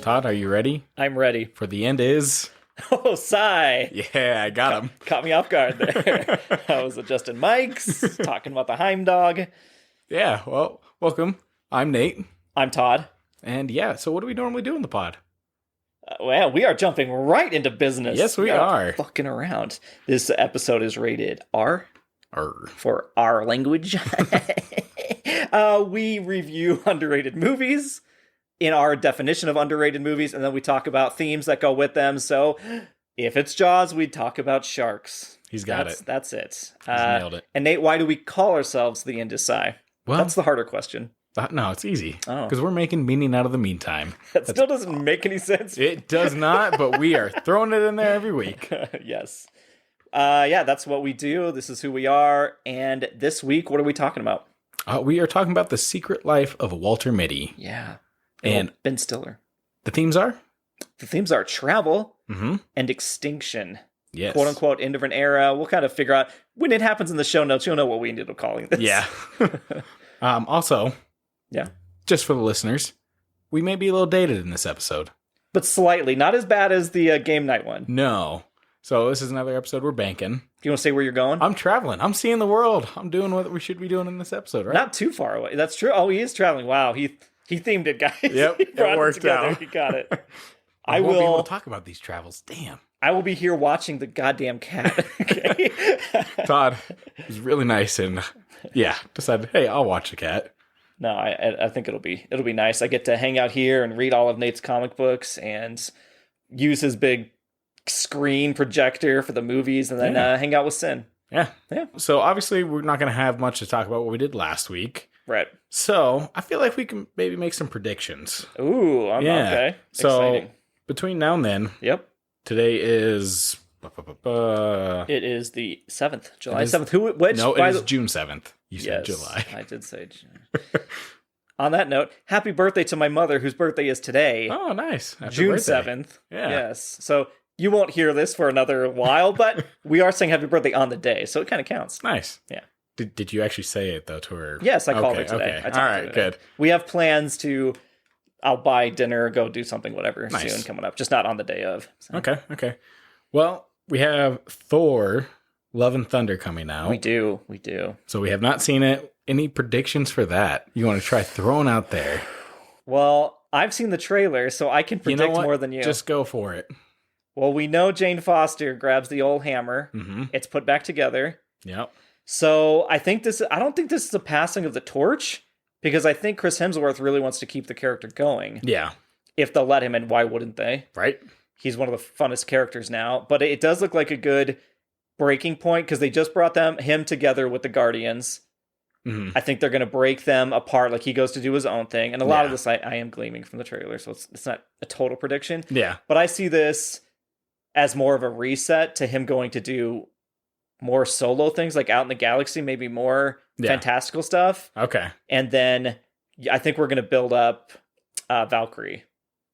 Todd, are you ready? I'm ready. For the end is... Oh, sigh. Yeah, I got him. Caught me off guard there. I was adjusting mics, talking about the Heimdog. Yeah, well, welcome. I'm Nate. I'm Todd. And yeah, so what do we normally do in the pod? Well, we are jumping right into business. Yes, we are. Fucking around. This episode is rated R. R. For our language. We review underrated movies in our definition of underrated movies, and then we talk about themes that go with them. So if it's Jaws, we talk about sharks. He's got it. That's it. He's nailed it. And Nate, why do we call ourselves the Indecisive? Well, that's the harder question. No, it's easy. Oh. Because we're making meaning out of the meantime. That still doesn't make any sense. It does not, but we are throwing it in there every week. Yes. Yeah, that's what we do. This is who we are. And this week, what are we talking about? We are talking about the secret life of Walter Mitty. Yeah. And Ben Stiller. The themes are? The themes are travel and extinction. Yes. Quote unquote, in different era. We'll kind of figure out when it happens in the show notes. You'll know what we ended up calling this. Yeah. Also, yeah, just for the listeners, we may be a little dated in this episode. But slightly. Not as bad as the game night one. No. So this is another episode we're banking. Do you want to say where you're going? I'm traveling. I'm seeing the world. I'm doing what we should be doing in this episode, right? Not too far away. That's true. Oh, he is traveling. Wow. He themed it, guys. Yep. He brought it worked out. He got it. I won't be able to talk about these travels. Damn. I will be here watching the goddamn cat. Okay. Todd was really nice and decided, hey, I'll watch the cat. No, I think it'll be nice. I get to hang out here and read all of Nate's comic books and use his big screen projector for the movies, and then hang out with Sin. Yeah. Yeah. So obviously we're not going to have much to talk about what we did last week. Right. So I feel like we can maybe make some predictions. Ooh, okay. So exciting. Between now and then, today is... It is the 7th, July 7th. No, it is June 7th. You said July. I did say June. On that note, happy birthday to my mother, whose birthday is today. Oh, nice. Happy June birthday. 7th. Yeah. Yes. So you won't hear this for another while, but we are saying happy birthday on the day, so it kind of counts. Nice. Yeah. Did you actually say it, though, to her? Yes, I called her today. Okay. All right, good. We have plans to... I'll buy dinner, go do something, whatever, soon coming up. Just not on the day of. So. Okay. Well, we have Thor, Love and Thunder coming out. We do. So we have not seen it. Any predictions for that you want to try throwing out there? Well, I've seen the trailer, so I can predict more than you. Just go for it. Well, we know Jane Foster grabs the old hammer. Mm-hmm. It's put back together. Yep. So I don't think this is a passing of the torch, because I think Chris Hemsworth really wants to keep the character going. Yeah. If they'll let him, and why wouldn't they? Right. He's one of the funnest characters now. But it does look like a good breaking point, because they just brought him together with the Guardians. Mm-hmm. I think they're going to break them apart. Like, he goes to do his own thing. And a lot of this I am gleaming from the trailer, so it's not a total prediction. Yeah. But I see this as more of a reset to him going to do more solo things, like out in the galaxy, maybe more fantastical stuff. Okay. And then I think we're going to build up Valkyrie.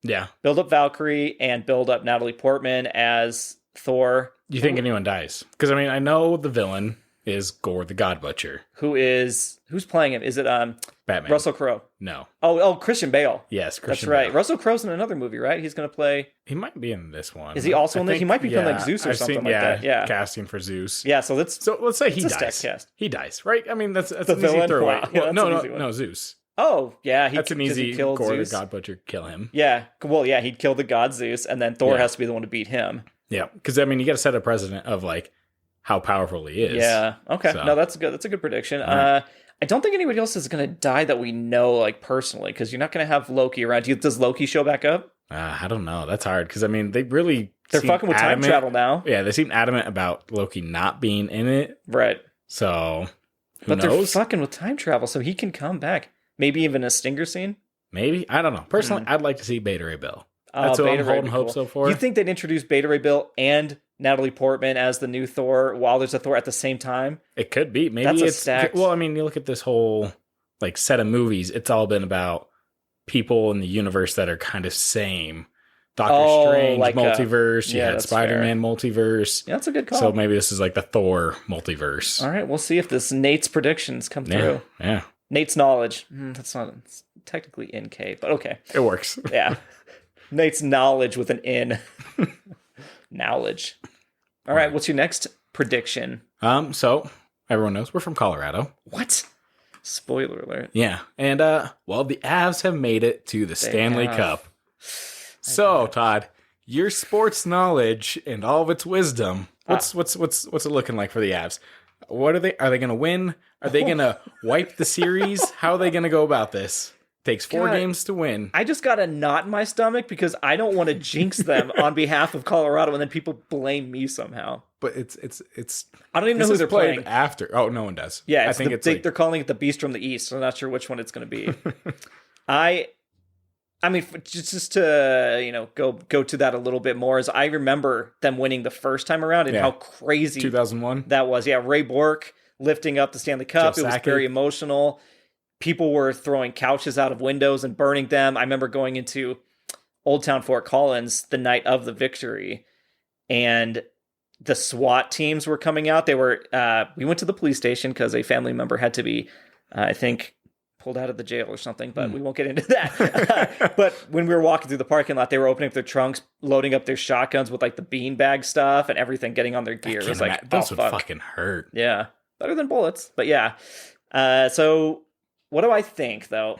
Yeah. Build up Valkyrie and build up Natalie Portman as Thor. Do you think anyone dies? Because, I mean, I know the villain is Gore the God Butcher. Who's playing him? Is it Batman? Russell Crowe? No. Oh, Christian Bale. Yes, Christian That's right. Bale. Russell Crowe's in another movie, right? He's going to play... He might be in this one. Is he also in this? He might be playing like Zeus or something like that. Yeah. Casting for Zeus. Yeah, so let's say he dies. Cast. He dies, right? I mean, that's the an villain. easy throwaway. Wow. Well, Yeah, no, Zeus. Oh, yeah. That's an easy Gore Zeus. the God Butcher kill him. Yeah. Well, yeah, he'd kill the god Zeus, and then Thor has to be the one to beat him. Yeah, because, I mean, you got to set a precedent of, like, how powerful he is. Yeah. Okay. So. No, that's good. That's a good prediction. Right. I don't think anybody else is going to die that we know, like, personally, because you're not going to have Loki around. Does Loki show back up? I don't know. That's hard, because, I mean, they're fucking with time travel now. Yeah, they seem adamant about Loki not being in it. Right. So, But they're fucking with time travel, so he can come back. Maybe even a stinger scene? Maybe. I don't know. Personally, I'd like to see Beta Ray Bill. That's what I'm holding hopes for. You think they'd introduce Beta Ray Bill and Natalie Portman as the new Thor while there's a Thor at the same time? It could be. Maybe that's it's stacked. Well, I mean, you look at this whole like set of movies. It's all been about people in the universe that are kind of same. Doctor Strange like multiverse. You had Spider-Man multiverse. Yeah, that's a good call. So maybe this is like the Thor multiverse. All right, we'll see if this Nate's predictions come through. Yeah. Nate's knowledge. That's not technically NK, but okay. It works. Yeah. Nate's knowledge with an N. Knowledge. All right, what's your next prediction? So everyone knows we're from Colorado. What? Spoiler alert. Yeah. And well, the Avs have made it to the Stanley Cup. So, Todd, your sports knowledge and all of its wisdom, what's it looking like for the Avs? What are they going to win? Are they going to wipe the series? How are they going to go about this? Takes 4 games to win. I just got a knot in my stomach because I don't want to jinx them on behalf of Colorado, and then people blame me somehow. But it's. I don't even know who they're playing after. Oh, no one does. Yeah, I think they're calling it the Beast from the East. So I'm not sure which one it's going to be. I mean, just to go to that a little bit more, is I remember them winning the first time around and how crazy 2001 that was. Yeah, Ray Bourque lifting up the Stanley Cup. It was very emotional. People were throwing couches out of windows and burning them. I remember going into Old Town Fort Collins the night of the victory, and the SWAT teams were coming out. They were. We went to the police station because a family member had to be, I think, pulled out of the jail or something. But we won't get into that. But when we were walking through the parking lot, they were opening up their trunks, loading up their shotguns with like the beanbag stuff and everything, getting on their gear. It was like, those would fucking hurt. Yeah, better than bullets. But yeah, so. What do I think, though?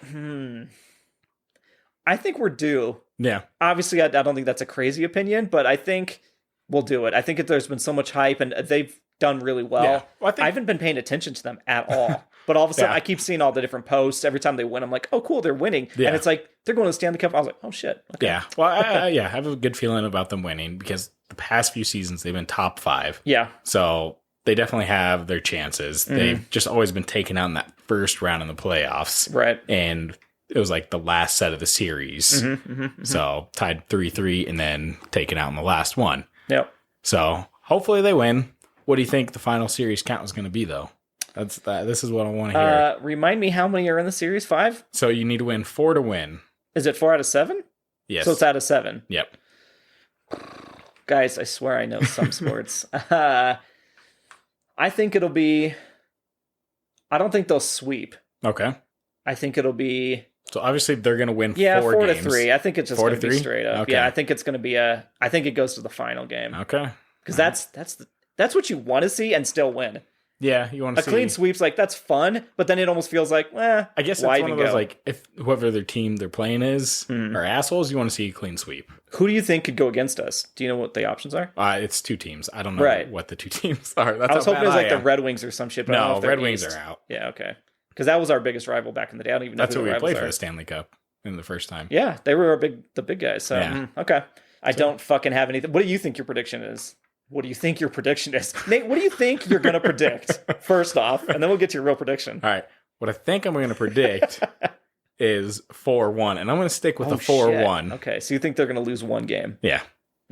I think we're due. Yeah. Obviously, I don't think that's a crazy opinion, but I think we'll do it. I think there's been so much hype, and they've done really well. Yeah. Well, I haven't been paying attention to them at all. But all of a sudden, I keep seeing all the different posts. Every time they win, I'm like, oh, cool, they're winning. Yeah. And it's like, they're going to the Stanley Cup. I was like, oh, shit. Okay. Yeah. Well, I have a good feeling about them winning because the past few seasons, they've been top 5. Yeah. So they definitely have their chances. Mm-hmm. They've just always been taken out in that first round in the playoffs. Right. And it was like the last set of the series. So tied 3-3 and then taken out in the last one. Yep. So hopefully they win. What do you think the final series count is going to be, though? This is what I want to hear. Remind me how many are in the series? 5? So you need to win 4 to win. Is it 4 out of 7? Yes. So it's out of 7. Yep. Guys, I swear I know some sports. I think it'll be... I don't think they'll sweep. Okay. I think it'll be... So obviously they're going to win 4 games. 4 to 3. I think it's just 4 going to be straight up. Okay. Yeah, I think it's going to be I think it goes to the final game. Okay. Because that's what you want to see and still win. Yeah, you want to see... A clean sweep's like, that's fun, but then it almost feels like, I guess it's one of those, like, if whoever their team they're playing is are assholes, you want to see a clean sweep. Who do you think could go against us? Do you know what the options are? It's 2 teams. I don't know what the 2 teams are. I was hoping it was like the Red Wings or some shit, but no, I don't know if Red Wings are out. Yeah, okay. Because that was our biggest rival back in the day. I don't even know that's who what we played are. for the Stanley Cup in the first time. Yeah, they were the big guys. So, okay. I don't fucking have anything. What do you think your prediction is? What do you think your prediction is? Nate, what do you think you're going to predict, first off? And then we'll get to your real prediction. All right. What I think I'm going to predict is 4-1. And I'm going to stick with the 4-1. Okay. So you think they're going to lose 1 game? Yeah.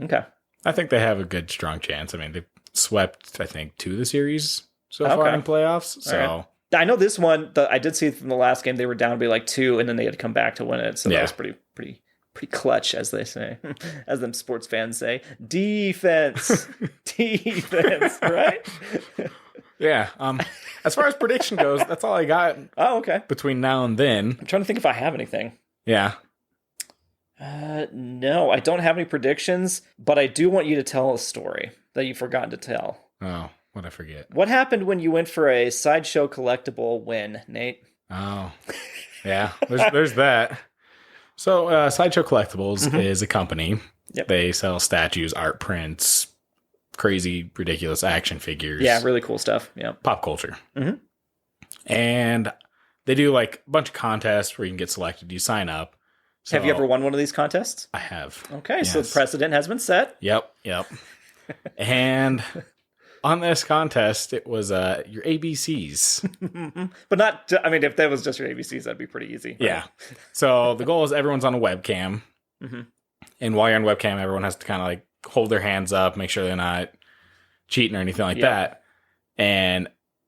Okay. I think they have a good, strong chance. I mean, they've swept, I think, 2 of the series so far in playoffs. So right. I know this one, I did see from the last game, they were down to be like 2, and then they had to come back to win it. So that was pretty clutch, as they say, as them sports fans say. Defense, right? Yeah. As far as prediction goes, that's all I got. Oh, okay. Between now and then, I'm trying to think if I have anything. Yeah. No, I don't have any predictions, but I do want you to tell a story that you've forgotten to tell. Oh, what'd I forget? What happened when you went for a Sideshow collectible win, Nate? Oh, yeah. There's that. So, Sideshow Collectibles is a company. Yep. They sell statues, art prints, crazy, ridiculous action figures. Yeah, really cool stuff. Yeah. Pop culture. Mm-hmm. And they do like a bunch of contests where you can get selected. You sign up. So, have you ever won one of these contests? I have. Okay, yes. So the precedent has been set. Yep. And on this contest, it was your ABCs. But not, I mean, if that was just your ABCs, that'd be pretty easy. Right? Yeah. So the goal is everyone's on a webcam. Mm-hmm. And while you're on webcam, everyone has to kind of like hold their hands up, make sure they're not cheating or anything like that. And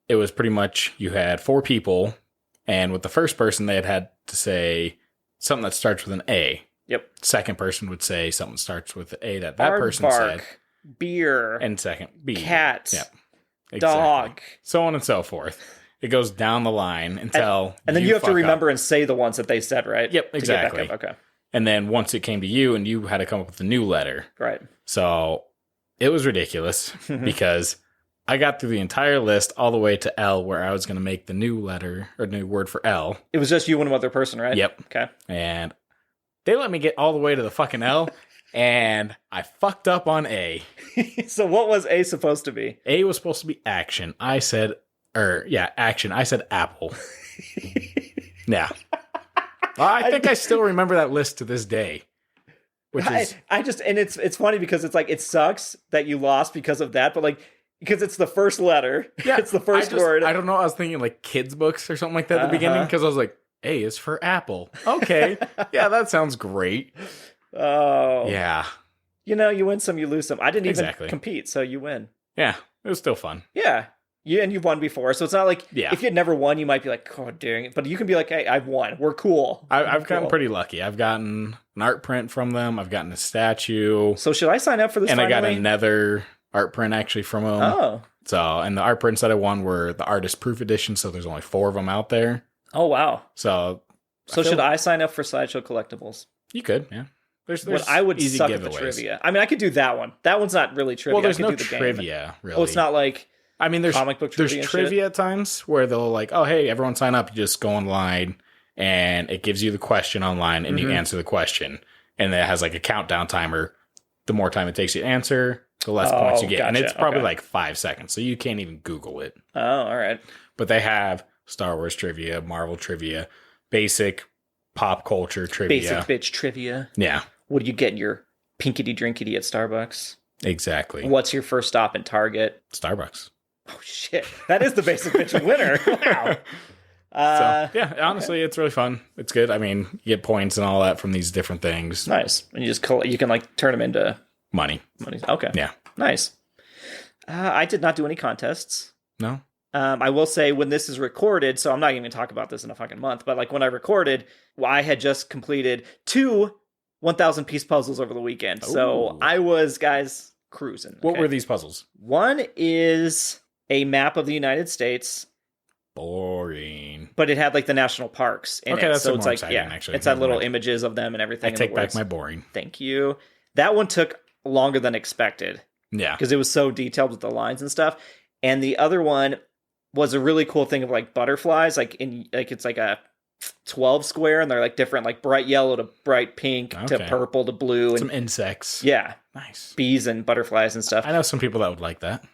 it was pretty much, you had 4 people. And with the first person, they had to say something that starts with an A. Yep. Second person would say something that starts with the A that person said. Beer. And second, B. Cat. Yep. Exactly. Dog. So on and so forth. It goes down the line until and then you have to remember and say the ones that they said, right? Yep, exactly. Okay. And then once it came to you, and you had to come up with a new letter. Right. So it was ridiculous because I got through the entire list all the way to L, where I was going to make the new letter or new word for L. It was just you and one other person, right? Yep. Okay. And they let me get all the way to the fucking L, and I fucked up on A. So what was A supposed to be? A was supposed to be action. I said, action. I said apple. Yeah. Well, I think I still remember that list to this day. Which is, I just, and it's funny because it's like, it sucks that you lost because of that, but like, because it's the first letter. Yeah. It's the first word. I don't know. I was thinking like kids' books or something like that at the beginning, because I was like, A is for apple. Okay. Yeah, that sounds great. Oh. Yeah. You know, you win some, you lose some. I didn't even compete, so you win. Yeah. It was still fun. Yeah. And you've won before, so it's not like if you had never won, you might be like, oh, dang it. But you can be like, hey, I've won. We're cool. I've gotten pretty lucky. I've gotten an art print from them. I've gotten a statue. So should I sign up for this? And finally? I got another art print actually from them. Oh. So, and the art prints that I won were the artist proof edition. So there's only 4 of them out there. Oh, wow. So should I sign up for Sideshow Collectibles? You could, yeah. There's I would easy suck giveaways. At the trivia. I mean, I could do that one. That one's not really trivia. Well, there's no do the trivia, really. Oh, it's not like there's comic book trivia. There's trivia at times where they'll like, oh, hey, everyone sign up. You just go online and it gives you the question online and you answer the question. And it has like a countdown timer. The more time it takes you to answer, the less points you get. Gotcha. And it's probably like 5 seconds. So you can't even Google it. Oh, all right. But they have Star Wars trivia, Marvel trivia, basic pop culture trivia. Basic bitch trivia. Yeah. What do you get in your pinkity drinkity at Starbucks? Exactly. What's your first stop in Target? Starbucks. Oh, shit. That is the basic bitch winner. Wow. So, yeah, honestly, it's really fun. It's good. I mean, you get points and all that from these different things. Nice. And you can like turn them into money. Okay. Yeah. Nice. I did not do any contests. No. I will say when this is recorded, so I'm not even going to talk about this in a fucking month, but like when I recorded, I had just completed 2 1,000 piece puzzles over the weekend. Ooh. So I was, guys, cruising. Okay? What were these puzzles? One is a map of the United States. Boring. But it had like the national parks in it. That's so it's like, exciting, actually. It's had little images of them and everything. I take back my boring. Thank you. That one took longer than expected. Yeah. Because it was so detailed with the lines and stuff. And the other one was a really cool thing of like butterflies, it's like a 12 square, and they're like different, like bright yellow to bright pink to purple to blue, and some insects. Yeah, nice bees and butterflies and stuff. I know some people that would like that.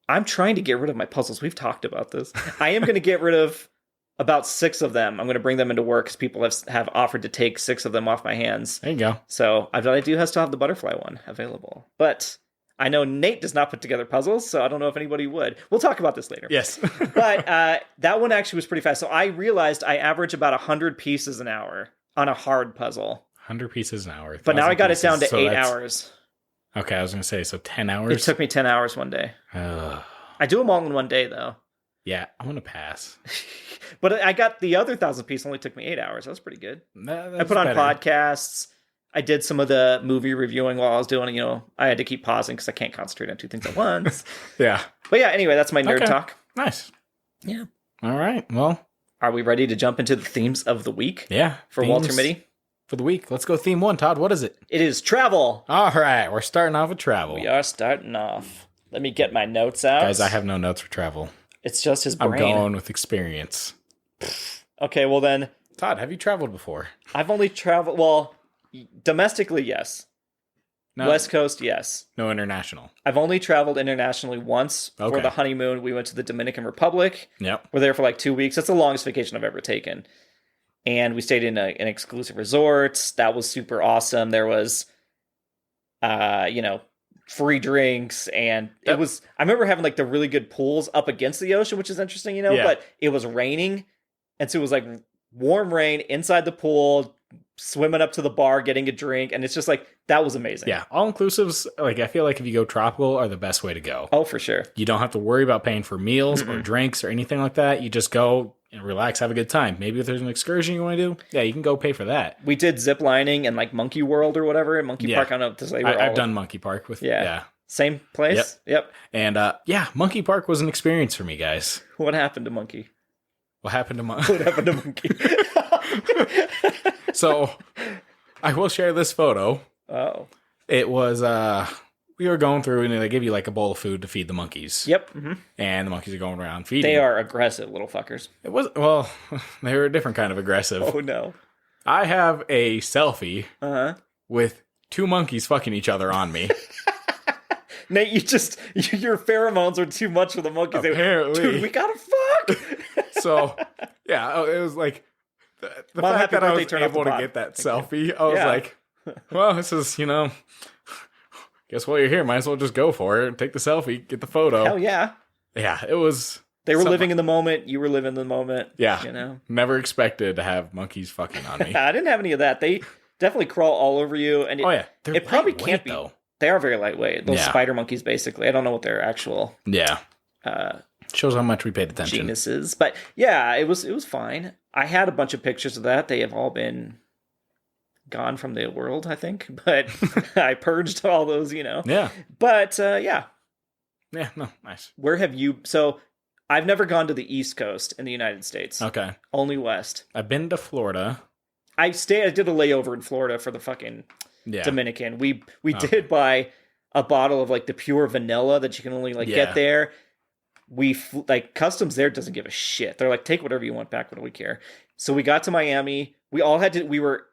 I'm trying to get rid of my puzzles. We've talked about this. I am going to get rid of about 6 of them. I'm going to bring them into work because people have offered to take 6 of them off my hands. There you go. So I do still have the butterfly one available, but I know Nate does not put together puzzles, so I don't know if anybody would. We'll talk about this later. Yes. But that one actually was pretty fast. So I realized I average about 100 pieces an hour on a hard puzzle. 100 pieces an hour. But now I got it down to 8 hours. Okay, I was going to say, so 10 hours? It took me 10 hours one day. I do them all in one day, though. Yeah, I'm going to pass. But I got the other 1,000 piece only took me 8 hours. That was pretty good. I put on podcasts. I did some of the movie reviewing while I was doing it. I had to keep pausing because I can't concentrate on 2 things at once. Yeah. But yeah, anyway, that's my nerd talk. Nice. Yeah. All right. Well, are we ready to jump into the themes of the week? Yeah. For Walter Mitty? For the week. Let's go theme 1. Todd, what is it? It is travel. All right. We're starting off with travel. We are starting off. Let me get my notes out. Guys, I have no notes for travel. It's just his brain. I'm going with experience. Okay, well then. Todd, have you traveled before? I've only traveled, well, domestically, yes. No. West Coast, yes. No international. I've only traveled internationally once for the honeymoon. We went to the Dominican Republic. Yep. We're there for like 2 weeks. That's the longest vacation I've ever taken. And we stayed in an exclusive resort. That was super awesome. There was, free drinks, and it was, I remember having like the really good pools up against the ocean, which is interesting, but it was raining. And so it was like warm rain inside the pool, swimming up to the bar, getting a drink. And it's just like, that was amazing. Yeah. All inclusives, like I feel like if you go tropical, are the best way to go. Oh, for sure. You don't have to worry about paying for meals or drinks or anything like that. You just go and relax, have a good time. Maybe if there's an excursion you want to do, yeah, you can go pay for that. We did zip lining and like Monkey World or whatever. Monkey Park, I don't know to say. I've done Monkey Park with, Same place? Yep. And Monkey Park was an experience for me, guys. What happened to Monkey? What happened to Monkey? What happened to Monkey? So I will share this photo. Oh. It was, we were going through and they give you like a bowl of food to feed the monkeys. Yep. Mm-hmm. And the monkeys are going around feeding. They are aggressive little fuckers. It was, well, they were a different kind of aggressive. Oh, no. I have a selfie with 2 monkeys fucking each other on me. Nate, your pheromones are too much for the monkeys. Apparently. Dude, we gotta fuck! So, yeah, it was like, the Mom, fact that I was turn off able the to pod. get that selfie, I was like, well, this is, guess while you're here, might as well just go for it. Take the selfie, get the photo. Hell yeah. Yeah, it was... They were living in the moment. You were living in the moment. Yeah. Never expected to have monkeys fucking on me. I didn't have any of that. They definitely crawl all over you. And it probably can't be. Though. They are very lightweight. Those spider monkeys, basically. I don't know what their actual... Yeah. Shows how much we paid attention. Genuses. But yeah, it was fine. I had a bunch of pictures of that. They have all been gone from the world, I think. But I purged all those, Yeah. But yeah. Yeah, no, nice. Where have you... So... I've never gone to the East Coast in the United States. Okay. Only West. I've been to Florida. I did a layover in Florida for the fucking Dominican. We did buy a bottle of like the pure vanilla that you can only get there. We customs there doesn't give a shit. They're like, take whatever you want back. What do we care? So we got to Miami. We were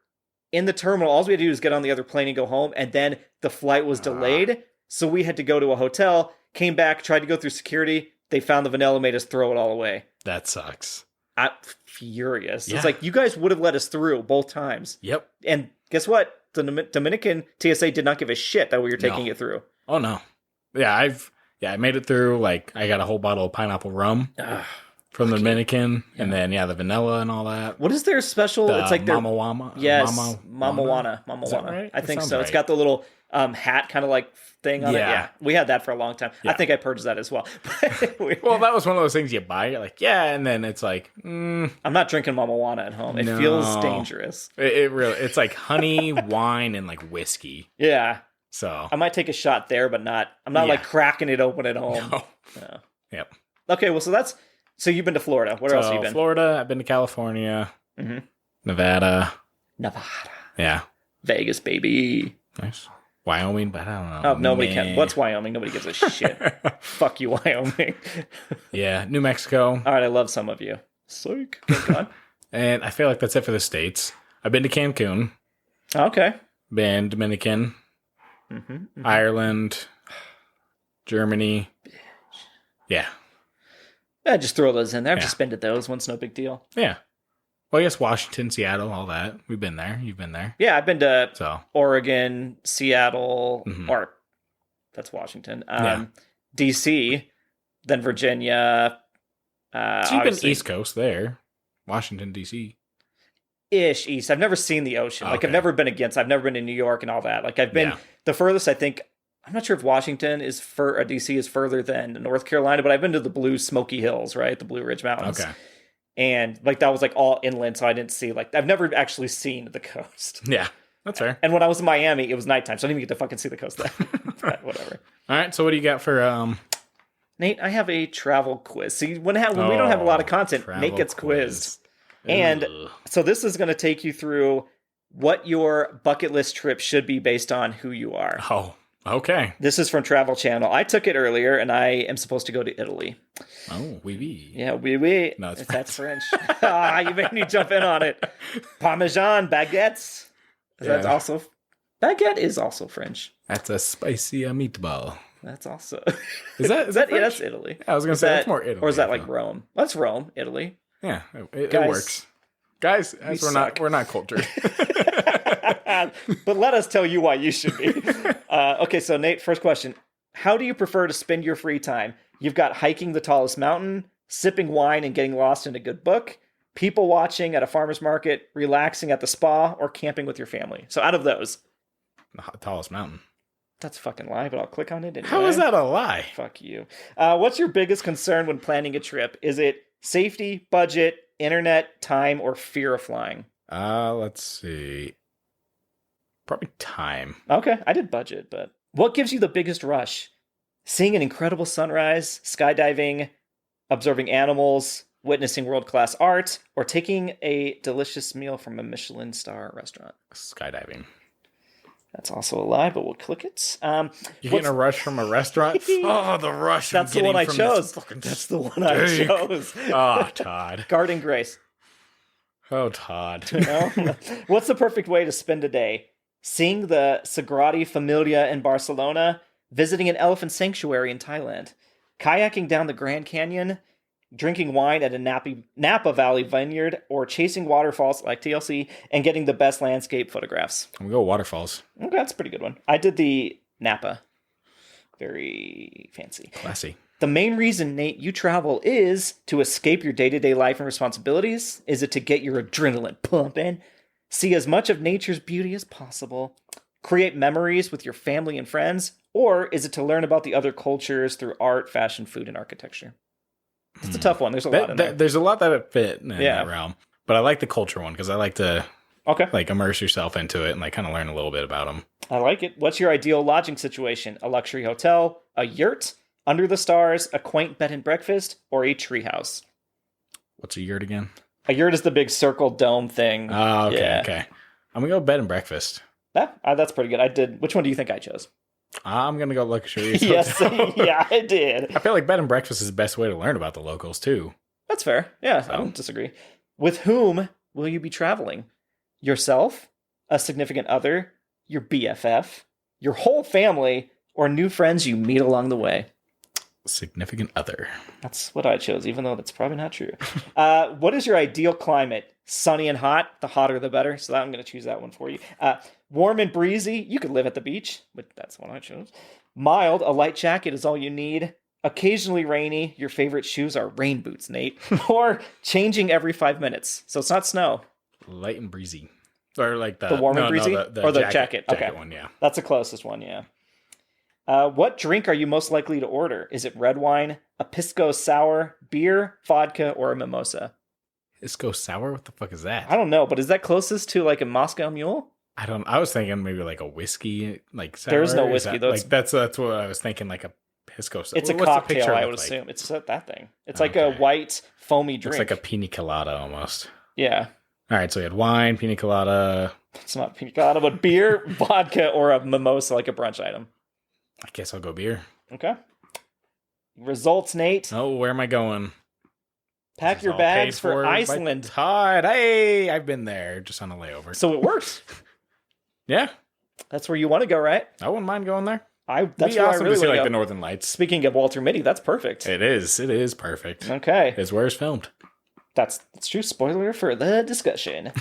in the terminal. All we had to do was get on the other plane and go home. And then the flight was delayed. So we had to go to a hotel, came back, tried to go through security. They found the vanilla, made us throw it all away. That sucks. I'm furious. Yeah. It's like, you guys would have let us through both times. Yep. And guess what? The Dominican TSA did not give a shit that we were taking it through. Oh, no. Yeah, I made it through. Like, I got a whole bottle of pineapple rum from the Dominican. Yeah. And then, the vanilla and all that. What is their special? It's like their... Mama Wama? Yes, Mama Wana. Mama Wana. Right? I think so. Right. It's got the little hat kind of like thing on it. Yeah, we had that for a long time. Yeah. I think I purged that as well. Well, that was one of those things you buy. You're like, and then it's like, I'm not drinking Mama Wana at home. It feels dangerous. It really, it's like honey, wine, and like whiskey. Yeah. So I might take a shot there, but I'm not like cracking it open at home. No. Yep. Okay, well, so you've been to Florida. Where else have you been? Florida. I've been to California. Mm-hmm. Nevada. Yeah. Vegas, baby. Nice. Wyoming, but I don't know. Oh, nobody can. What's Wyoming? Nobody gives a shit. Fuck you, Wyoming. Yeah, New Mexico. All right, I love some of you. Psych. God. And I feel like that's it for the States. I've been to Cancun. Okay. Been Dominican. Ireland. Germany. Yeah. Just throw those in there. I've just been to those. One's no big deal. Yeah. Well, I guess Washington, Seattle, all that. We've been there. You've been there. Yeah, I've been to Oregon, Seattle, or that's Washington, D.C., then Virginia. So you've been East Coast there. Washington, D.C. Ish, East. I've never seen the ocean. Like, I've never been I've never been to New York and all that. Like, I've been the furthest, I think, I'm not sure if Washington is D.C. is further than North Carolina, but I've been to the Blue Smoky Hills, right? The Blue Ridge Mountains. Okay. And like that was like all inland, so I didn't see I've never actually seen the coast. Yeah, that's fair. And when I was in Miami, it was nighttime, so I didn't even get to fucking see the coast then. But whatever. All right, so what do you got for Nate? I have a travel quiz. See, when we don't have a lot of content, Nate gets quizzed. And so this is going to take you through what your bucket list trip should be based on who you are. Oh, okay. This is from Travel Channel. I took it earlier, and I am supposed to go to Italy. Oh, oui, oui. Yeah, oui, oui. No, that's French. You made me jump in on it. Parmesan, baguettes. That's also... Baguette is also French. That's a spicy meatball. That's also... Is that yeah, that's Italy. Yeah, I was going to say, that's more Italy. Or is that like Rome? That's Rome, Italy. Yeah, it works. Guys, we're not cultured. But let us tell you why you should be. Okay, so Nate, first question. How do you prefer to spend your free time? You've got hiking the tallest mountain, sipping wine and getting lost in a good book, people watching at a farmer's market, relaxing at the spa, or camping with your family. So out of those. The tallest mountain. That's a fucking lie, but I'll click on it anyway. How is that a lie? Fuck you. What's your biggest concern when planning a trip? Is it safety, budget, internet, time, or fear of flying? Let's see. Probably time. Okay, I did budget, but what gives you the biggest rush? Seeing an incredible sunrise, skydiving, observing animals, witnessing world-class art, or taking a delicious meal from a Michelin star restaurant? Skydiving. That's also a lie, but we'll click it. You're getting a rush from a restaurant? Oh, the rush. That's the one I chose. That's the one I chose. Oh, Todd. Garden Grace. Oh, Todd. What's the perfect way to spend a day? Seeing the Sagrada Familia in Barcelona, visiting an elephant sanctuary in Thailand, kayaking down the Grand Canyon, drinking wine at a Napa Valley vineyard, or chasing waterfalls like TLC and getting the best landscape photographs. I'm going to go waterfalls. Okay, that's a pretty good one. I did the Napa. Very fancy. Classy. The main reason, Nate, you travel is to escape your day-to-day life and responsibilities? Is it to get your adrenaline pumping? See as much of nature's beauty as possible? Create memories with your family and friends? Or is it to learn about the other cultures through art, fashion, food, and architecture? It's a tough one. There's a lot in there. There's a lot that fit in that realm. But I like the culture one because I like to like immerse yourself into it and like kind of learn a little bit about them. I like it. What's your ideal lodging situation? A luxury hotel, a yurt, under the stars, a quaint bed and breakfast, or a treehouse? What's a yurt again? A yurt is the big circle dome thing. Oh, okay, okay. I'm going to go bed and breakfast. That's pretty good. I did. Which one do you think I chose? I'm going to go luxury. Yes, yeah, I did. I feel like bed and breakfast is the best way to learn about the locals, too. That's fair. Yeah, I don't disagree. With whom will you be traveling? Yourself, a significant other, your BFF, your whole family, or new friends you meet along the way? Significant other. That's what I chose, even though that's probably not true. What is your ideal climate? Sunny and hot. The hotter, the better. So I'm going to choose that one for you. Warm and breezy. You could live at the beach, but that's what I chose. Mild. A light jacket is all you need. Occasionally rainy. Your favorite shoes are rain boots, Nate. Or changing every 5 minutes. So it's not snow. Light and breezy. Or like the warm and breezy? No, or the jacket. Okay. One, yeah. That's the closest one, yeah. What drink are you most likely to order? Is it red wine, a pisco sour, beer, vodka, or a mimosa? Pisco sour? What the fuck is that? I don't know, but is that closest to like a Moscow Mule? I was thinking maybe like a whiskey, like sour. There is no whiskey though. Like that's what I was thinking. Like a pisco sour. It's a cocktail, I would assume. It's that thing. It's like a white foamy drink. It's like a pina colada almost. Yeah. All right, so we had wine, pina colada. It's not pina colada, but beer, vodka, or a mimosa, like a brunch item. I guess I'll go beer. Okay. Results, Nate. Oh, where am I going? Pack your bags for Iceland. Todd. Hey, I've been there just on a layover. So it works. Yeah. That's where you want to go, right? I wouldn't mind going there. That's where I really see want to go. The Northern Lights. Speaking of Walter Mitty, that's perfect. It is. It is perfect. Okay. It's where it's filmed. That's true. Spoiler for the discussion.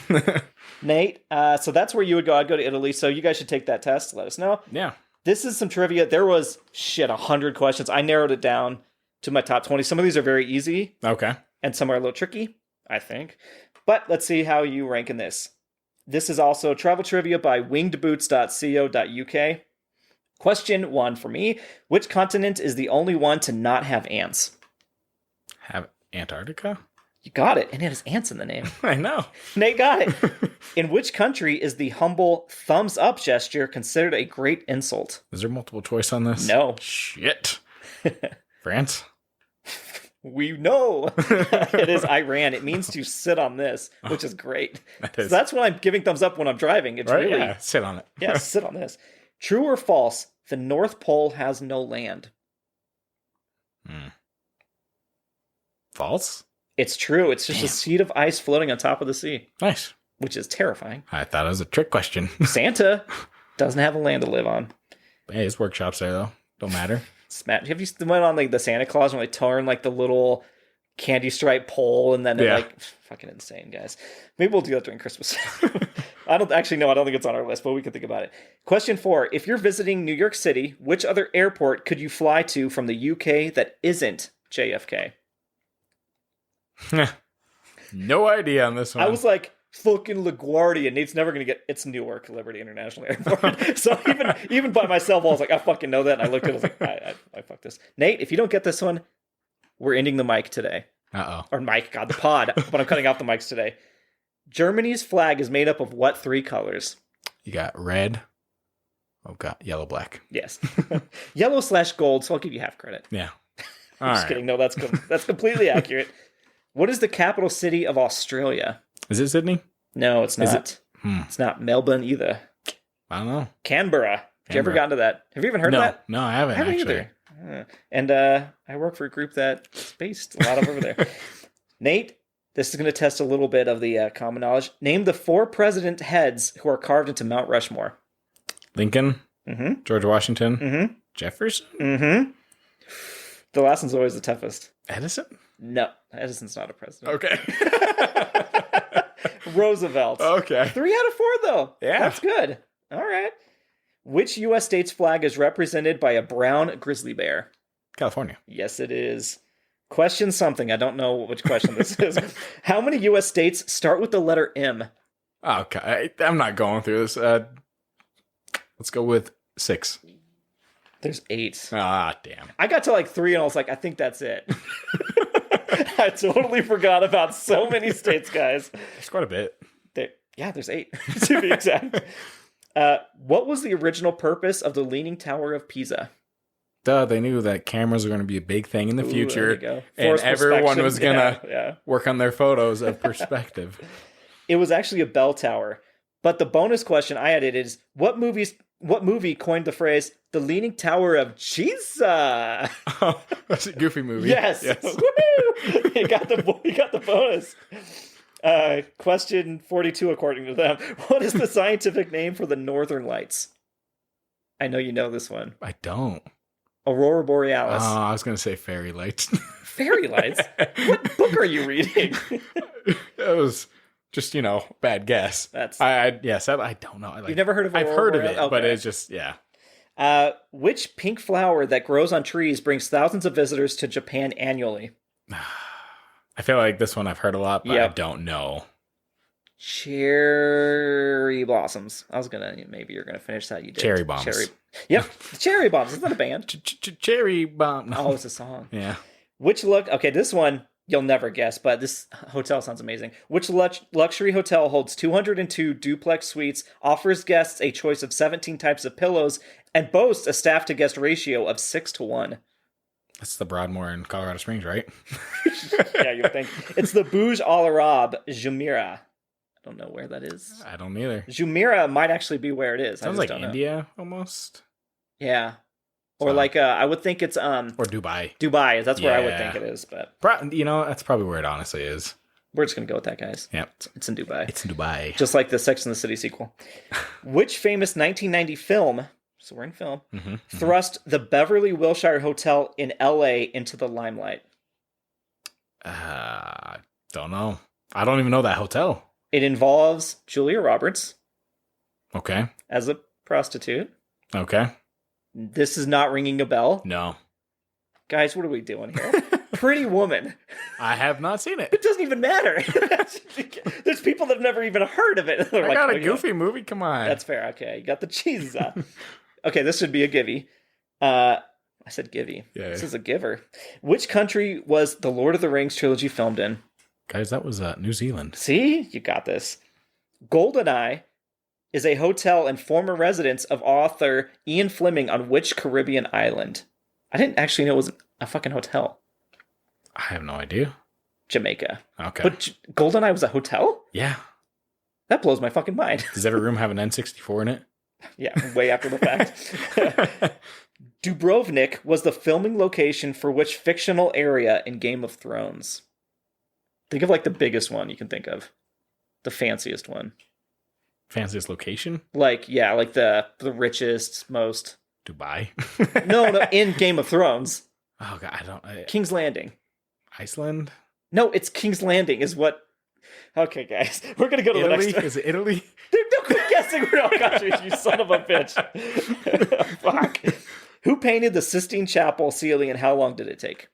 Nate, so that's where you would go. I'd go to Italy. So you guys should take that test. Let us know. Yeah. This is some trivia. There was 100 questions. I narrowed it down to my top 20. Some of these are very easy. Okay. And some are a little tricky, I think. But let's see how you rank in this. This is also travel trivia by wingedboots.co.uk. Question 1 for me. Which continent is the only one to not have ants? Have Antarctica? You got it. And it has ants in the name. I know. Nate got it. In which country is the humble thumbs up gesture considered a great insult? Is there multiple choice on this? No. Shit. France? We know. It is Iran. It means to sit on this, which is great. So that's when I'm giving thumbs up when I'm driving. It's right? really... Yeah, sit on it. Yeah, sit on this. True or false, the North Pole has no land? False? It's true. It's just a sheet of ice floating on top of the sea. Nice. Which is terrifying. I thought it was a trick question. Santa doesn't have a land to live on. Hey, his workshop's there, though. Don't matter. Have you went on like the Santa Claus when they turn like the little candy stripe pole and then like fucking insane, guys. Maybe we'll do that during Christmas. I don't think it's on our list, but we can think about it. Question 4. If you're visiting New York City, which other airport could you fly to from the UK that isn't JFK? No idea on this one. I was like, fucking LaGuardia. Nate's never going to get... It's Newark Liberty International Airport. So even by myself, I was like, I fucking know that. And I looked at it, I was like, I fucked this. Nate, if you don't get this one, we're ending the mic today. Uh-oh. Or mic, God, the pod. But I'm cutting off the mics today. Germany's flag is made up of what 3 colors? You got red. Oh, God. Yellow, black. Yes. Yellow/gold, so I'll give you half credit. Yeah. I'm just kidding. No, that's completely accurate. What is the capital city of Australia? Is it Sydney? No, it's not. Is it? It's not Melbourne either. I don't know. Canberra. Have you ever gotten to that? Have you even heard of that? No, I haven't actually. Either. And I work for a group that's based a lot over there. Nate, this is going to test a little bit of the common knowledge. Name the 4 president heads who are carved into Mount Rushmore. Lincoln. Mm-hmm. George Washington. Mm-hmm. Jefferson. Mm-hmm. The last one's always the toughest. Edison? No, Edison's not a president. Okay. Roosevelt. Okay. 3 out of 4, though. Yeah. That's good. All right. Which U.S. state's flag is represented by a brown grizzly bear? California. Yes, it is. Question something. I don't know which question this is. How many U.S. states start with the letter M? Okay. I'm not going through this. Let's go with 6. There's 8. Ah, damn. I got to like 3 and I was like, I think that's it. I totally forgot about so many states, guys. There's quite a bit. There's 8 to be exact. What was the original purpose of the Leaning Tower of Pisa? They knew that cameras were going to be a big thing in the future. There you go. And everyone was going to yeah. work on their photos of perspective. It was actually a bell tower. But the bonus question I added is, what movie coined the phrase, the Leaning Tower of Pisa? Oh, that's a Goofy movie. Yes. Woo! You got the bonus. Question 42, according to them. What is the scientific name for the Northern Lights? I know you know this one. I don't. Aurora Borealis. Oh, I was going to say Fairy Lights. Fairy Lights? What book are you reading? It was just, bad guess. I don't know. You've never heard of Aurora I've heard Borealis? of it, Okay. but it's just, yeah. Which pink flower that grows on trees brings thousands of visitors to Japan annually? I feel like this one I've heard a lot, but Yep. I don't know. Cherry blossoms. Maybe you're gonna finish that. You did. Cherry bombs. Yep, cherry bombs. It's not a band. Cherry bomb. No. Oh, it's a song. Yeah. Okay, this one you'll never guess, but this hotel sounds amazing. Which luxury hotel holds 202 duplex suites, offers guests a choice of 17 types of pillows, and boasts a staff-to-guest ratio of 6-1? That's the Broadmoor in Colorado Springs, right? Yeah, you would think. It's the Burj Al Arab, Jumeirah. I don't know where that is. I don't either. Jumeirah might actually be where it is. Sounds like India, almost. Yeah. Or I would think it's... Or Dubai. Dubai, that's where I would think it is, but... that's probably where it honestly is. We're just going to go with that, guys. Yep. It's in Dubai. It's in Dubai. Just like the Sex and the City sequel. Which famous 1990 film, so we're in film, thrust the Beverly Wilshire Hotel in LA into the limelight? Don't know. I don't even know that hotel. It involves Julia Roberts. Okay. As a prostitute. Okay. This is not ringing a bell. No. Guys, what are we doing here? Pretty Woman. I have not seen it. It doesn't even matter. There's people that have never even heard of it. I got a Goofy movie. Come on. That's fair. Okay. You got the cheese. Okay, this should be a givey. I said givey. Yeah. This is a giver. Which country was the Lord of the Rings trilogy filmed in? Guys, that was New Zealand. See? You got this. Goldeneye is a hotel and former residence of author Ian Fleming on which Caribbean island? I didn't actually know it was a fucking hotel. I have no idea. Jamaica. Okay. But Goldeneye was a hotel? Yeah. That blows my fucking mind. Does every room have an N64 in it? Yeah, way after the fact. Dubrovnik was the filming location for which fictional area in Game of Thrones? Think of like the biggest one you can think of. The fanciest one. Fanciest location? Like the richest, most... Dubai? No, in Game of Thrones. Oh, God, I don't... King's Landing. Iceland? No, it's King's Landing is what... Okay, guys. We're going to go to Italy? the next one. Is it Italy? No, quit guessing. Oh, gosh, you son of a bitch. Fuck. Who painted the Sistine Chapel ceiling and how long did it take?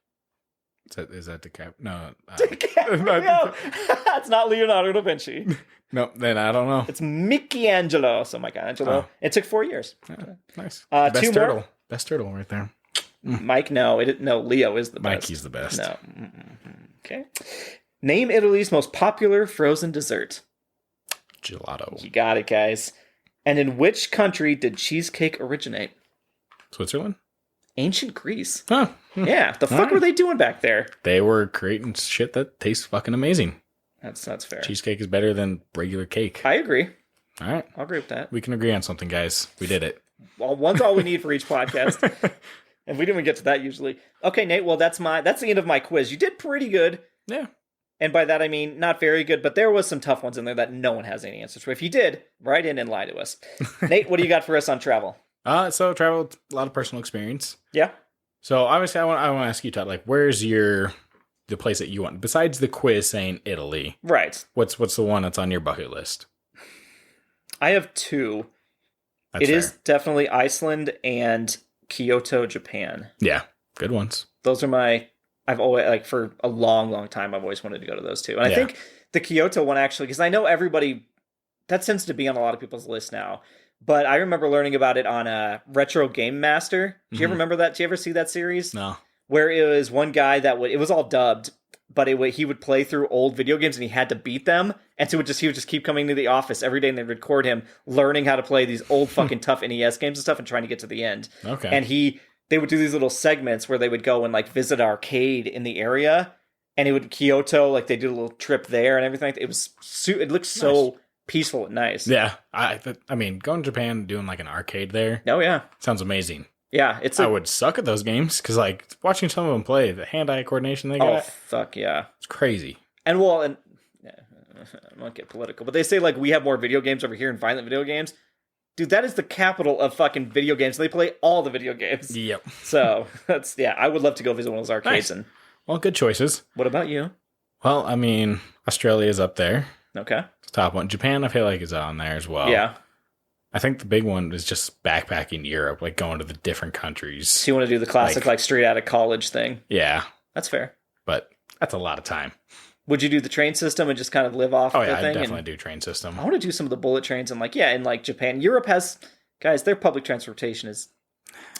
Is that DiCaprio? No. DiCaprio. It's not Leonardo da Vinci. No, then I don't know. It's Michelangelo. So Michelangelo. Oh. It took 4 years. Yeah, nice. Best 2 turtle. More? Best turtle right there. Mike, no. Leo is the best. Mikey's the best. No. Okay. Name Italy's most popular frozen dessert. Gelato. You got it, guys. And in which country did cheesecake originate? Switzerland? Ancient Greece. Huh. Yeah, the fuck were they doing back there? They were creating shit that tastes fucking amazing. That's fair. Cheesecake is better than regular cake. I agree. All right. I'll agree with that. We can agree on something, guys. We did it. Well, one's all we need for each podcast. And we didn't even get to that usually. Okay, Nate, well, that's the end of my quiz. You did pretty good. Yeah. And by that, I mean, not very good, but there was some tough ones in there that no one has any answers for. If you did, write in and lie to us. Nate, what do you got for us on travel? So travel, a lot of personal experience. Yeah. So obviously, I want to ask you, Todd, like, where's the place that you want besides the quiz saying Italy? Right. What's the one that's on your bucket list? I have two. That's it fair. is definitely Iceland and Kyoto, Japan. Yeah, good ones. Those are I've always, like, for a long, long time, I've always wanted to go to those two. And I think the Kyoto one, actually, because I know everybody, that seems to be on a lot of people's list now. But I remember learning about it on Retro Game Master. Do you ever remember that? Do you ever see that series? No. Where it was one guy it was all dubbed, but he would play through old video games and he had to beat them. And so he would just keep coming to the office every day and they'd record him learning how to play these old fucking tough NES games and stuff and trying to get to the end. Okay. And they would do these little segments where they would go and, like, visit an arcade in the area, and it would Kyoto, like, they did a little trip there and everything. It looked so peaceful and nice. Yeah. I mean, going to Japan and doing, like, an arcade there. Oh, yeah. Sounds amazing. Yeah. I would suck at those games because, like, watching some of them play, the hand-eye coordination they got. Oh, fuck yeah. It's crazy. And, I won't get political, but they say, like, we have more video games over here and violent video games. Dude, that is the capital of fucking video games. They play all the video games. Yep. So, I would love to go visit one of those arcades. Nice. Well, good choices. What about you? Well, I mean, Australia is up there. Okay. It's the top one. Japan, I feel like, is on there as well. Yeah. I think the big one is just backpacking Europe, like going to the different countries. So you want to do the classic, like straight out of college thing? Yeah. That's fair. But that's a lot of time. Would you do the train system and just kind of live off the thing? Oh, yeah, I definitely do train system. I want to do some of the bullet trains and, like, in, like, Japan. Europe has, guys, their public transportation is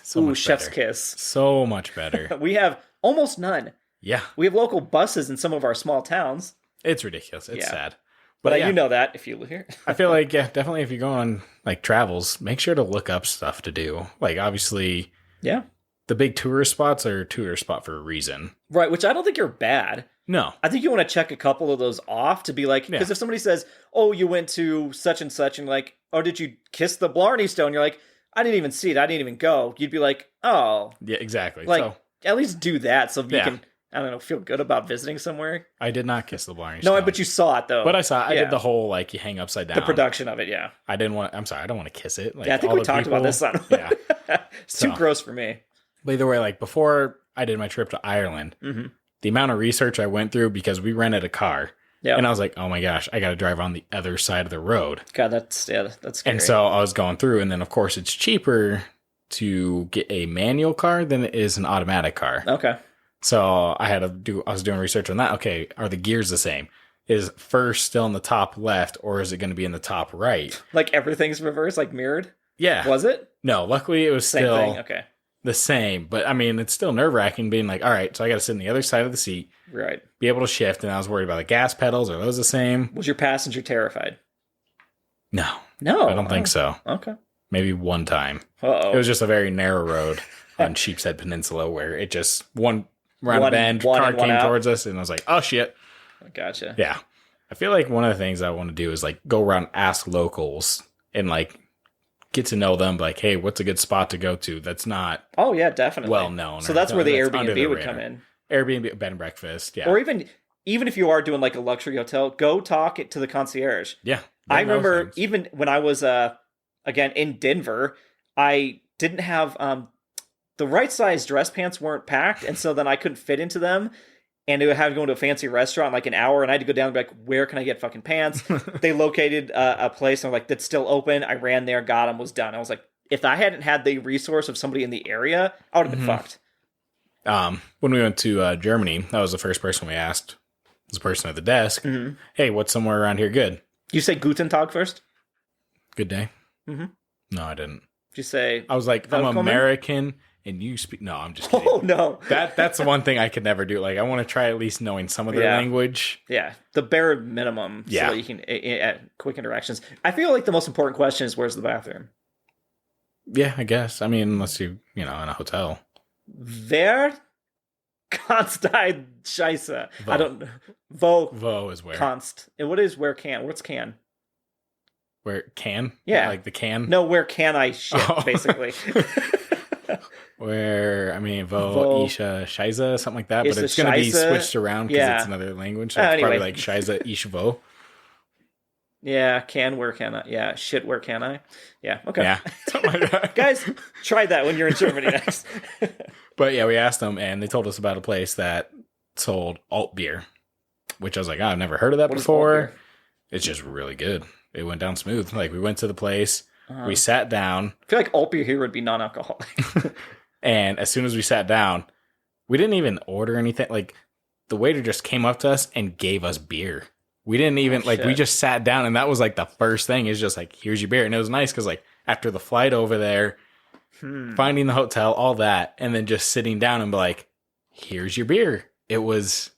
so much chef's better. kiss. So much better. We have almost none. Yeah. We have local buses in some of our small towns. It's ridiculous. It's sad. But you know that if you live here. I feel like, definitely if you're going on, like, travels, make sure to look up stuff to do. Like, obviously, the big tourist spots are a tourist spot for a reason. Right, which I don't think are bad. No. I think you want to check a couple of those off to be like, because if somebody says, oh, you went to such and such, and like, oh, did you kiss the Blarney Stone? You're like, I didn't even see it. I didn't even go. You'd be like, oh. Yeah, exactly. Like, so, at least do that so you can, I don't know, feel good about visiting somewhere. I did not kiss the Blarney Stone. No, but you saw it, though. But I saw it. I did the whole, like, you hang upside down. The production of it, yeah. I don't want to kiss it. Like, I think we talked about this on. It's too gross for me. But either way, like, before I did my trip to Ireland, the amount of research I went through, because we rented a car, and I was like, oh my gosh, I got to drive on the other side of the road. God, that's scary. And so I was going through, and then, of course, it's cheaper to get a manual car than it is an automatic car. Okay. So I was doing research on that. Okay, are the gears the same? Is first still in the top left, or is it going to be in the top right? Like everything's reversed, like mirrored? Yeah. Was it? No, luckily it was still thing. Okay. The same. But I mean, it's still nerve-wracking being like, all right, so I got to sit on the other side of the seat. Right. Be able to shift. And I was worried about the gas pedals. Are those the same? Was your passenger terrified? No. No. I don't think so. Okay. Maybe one time. Uh-oh. It was just a very narrow road on Sheepshead Peninsula where it just, one bend, car came towards us, and I was like, oh, shit. Gotcha. Yeah. I feel like one of the things I want to do is, like, go around and ask locals and, like, get to know them, like, hey, what's a good spot to go to that's not definitely well known. So that's where the Airbnb would come in. Airbnb, bed and breakfast, yeah. Or even if you are doing like a luxury hotel, go talk to the concierge. Yeah. I remember even when I was again in Denver, I didn't have the right size dress pants weren't packed, and so then I couldn't fit into them. And I had to go into a fancy restaurant like an hour, and I had to go down and be like, where can I get fucking pants? They located a place, and I'm like, that's still open. I ran there, got them, was done. I was like, if I hadn't had the resource of somebody in the area, I would have been fucked. When we went to Germany, that was the first person we asked. Was the person at the desk. Mm-hmm. Hey, what's somewhere around here good? You say Guten Tag first? Good day? Mm-hmm. No, I didn't. Did you say... I was like, I'm American... And you speak... No, I'm just kidding. Oh, no. That's the one thing I could never do. Like, I want to try at least knowing some of their language. Yeah. The bare minimum. Yeah. So that you can... quick interactions. I feel like the most important question is, where's the bathroom? Yeah, I guess. I mean, unless you, in a hotel. Wer kannst die Scheiße? Vo. I don't. Vo. Vo is where. Kannst. And what is where can? What's can? Where can? Yeah. Like the can? No, where can I shit, basically. Where, I mean, Vo, Isha, Shiza, something like that. But it's going to be switched around because it's another language. So it's probably like Shiza, Ish, Vo. Yeah, can, where can I? Yeah, shit, where can I? Yeah, okay. Yeah. Something like that. Guys, try that when you're in Germany next. But yeah, we asked them, and they told us about a place that sold alt beer, which I was like, I've never heard of that before. It's just really good. It went down smooth. Like, we went to the place, we sat down. I feel like alt beer here would be non-alcoholic. And as soon as we sat down, we didn't even order anything. Like, the waiter just came up to us and gave us beer. We didn't even, we just sat down, and that was, like, the first thing. Is just, like, here's your beer. And it was nice because, like, after the flight over there, finding the hotel, all that, and then just sitting down and be like, here's your beer. It was,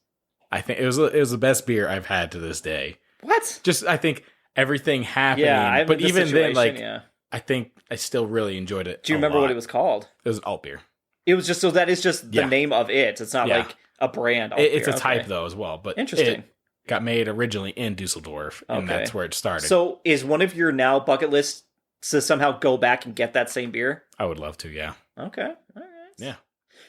I think, it was the best beer I've had to this day. What? Just, I think, everything happening. Yeah, but even then, like, I think I still really enjoyed it. Do you remember what it was called? It was alt beer. It was just, so that is just the name of it. It's not like a brand. It's a type, though, as well. But interesting. It got made originally in Dusseldorf, and that's where it started. So is one of your now bucket lists to somehow go back and get that same beer? I would love to, yeah. Okay. All right. Yeah.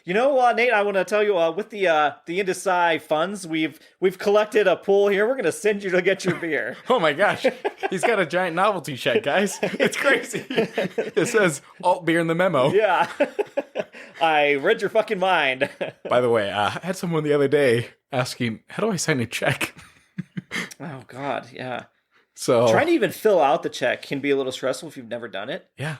You know, Nate, I want to tell you, with the Indecide funds, we've collected a pool here. We're going to send you to get your beer. Oh my gosh. He's got a giant novelty check, guys. It's crazy. It says alt beer in the memo. Yeah. I read your fucking mind. By the way, I had someone the other day asking, how do I sign a check? Oh, God, yeah. So trying to even fill out the check can be a little stressful if you've never done it. Yeah.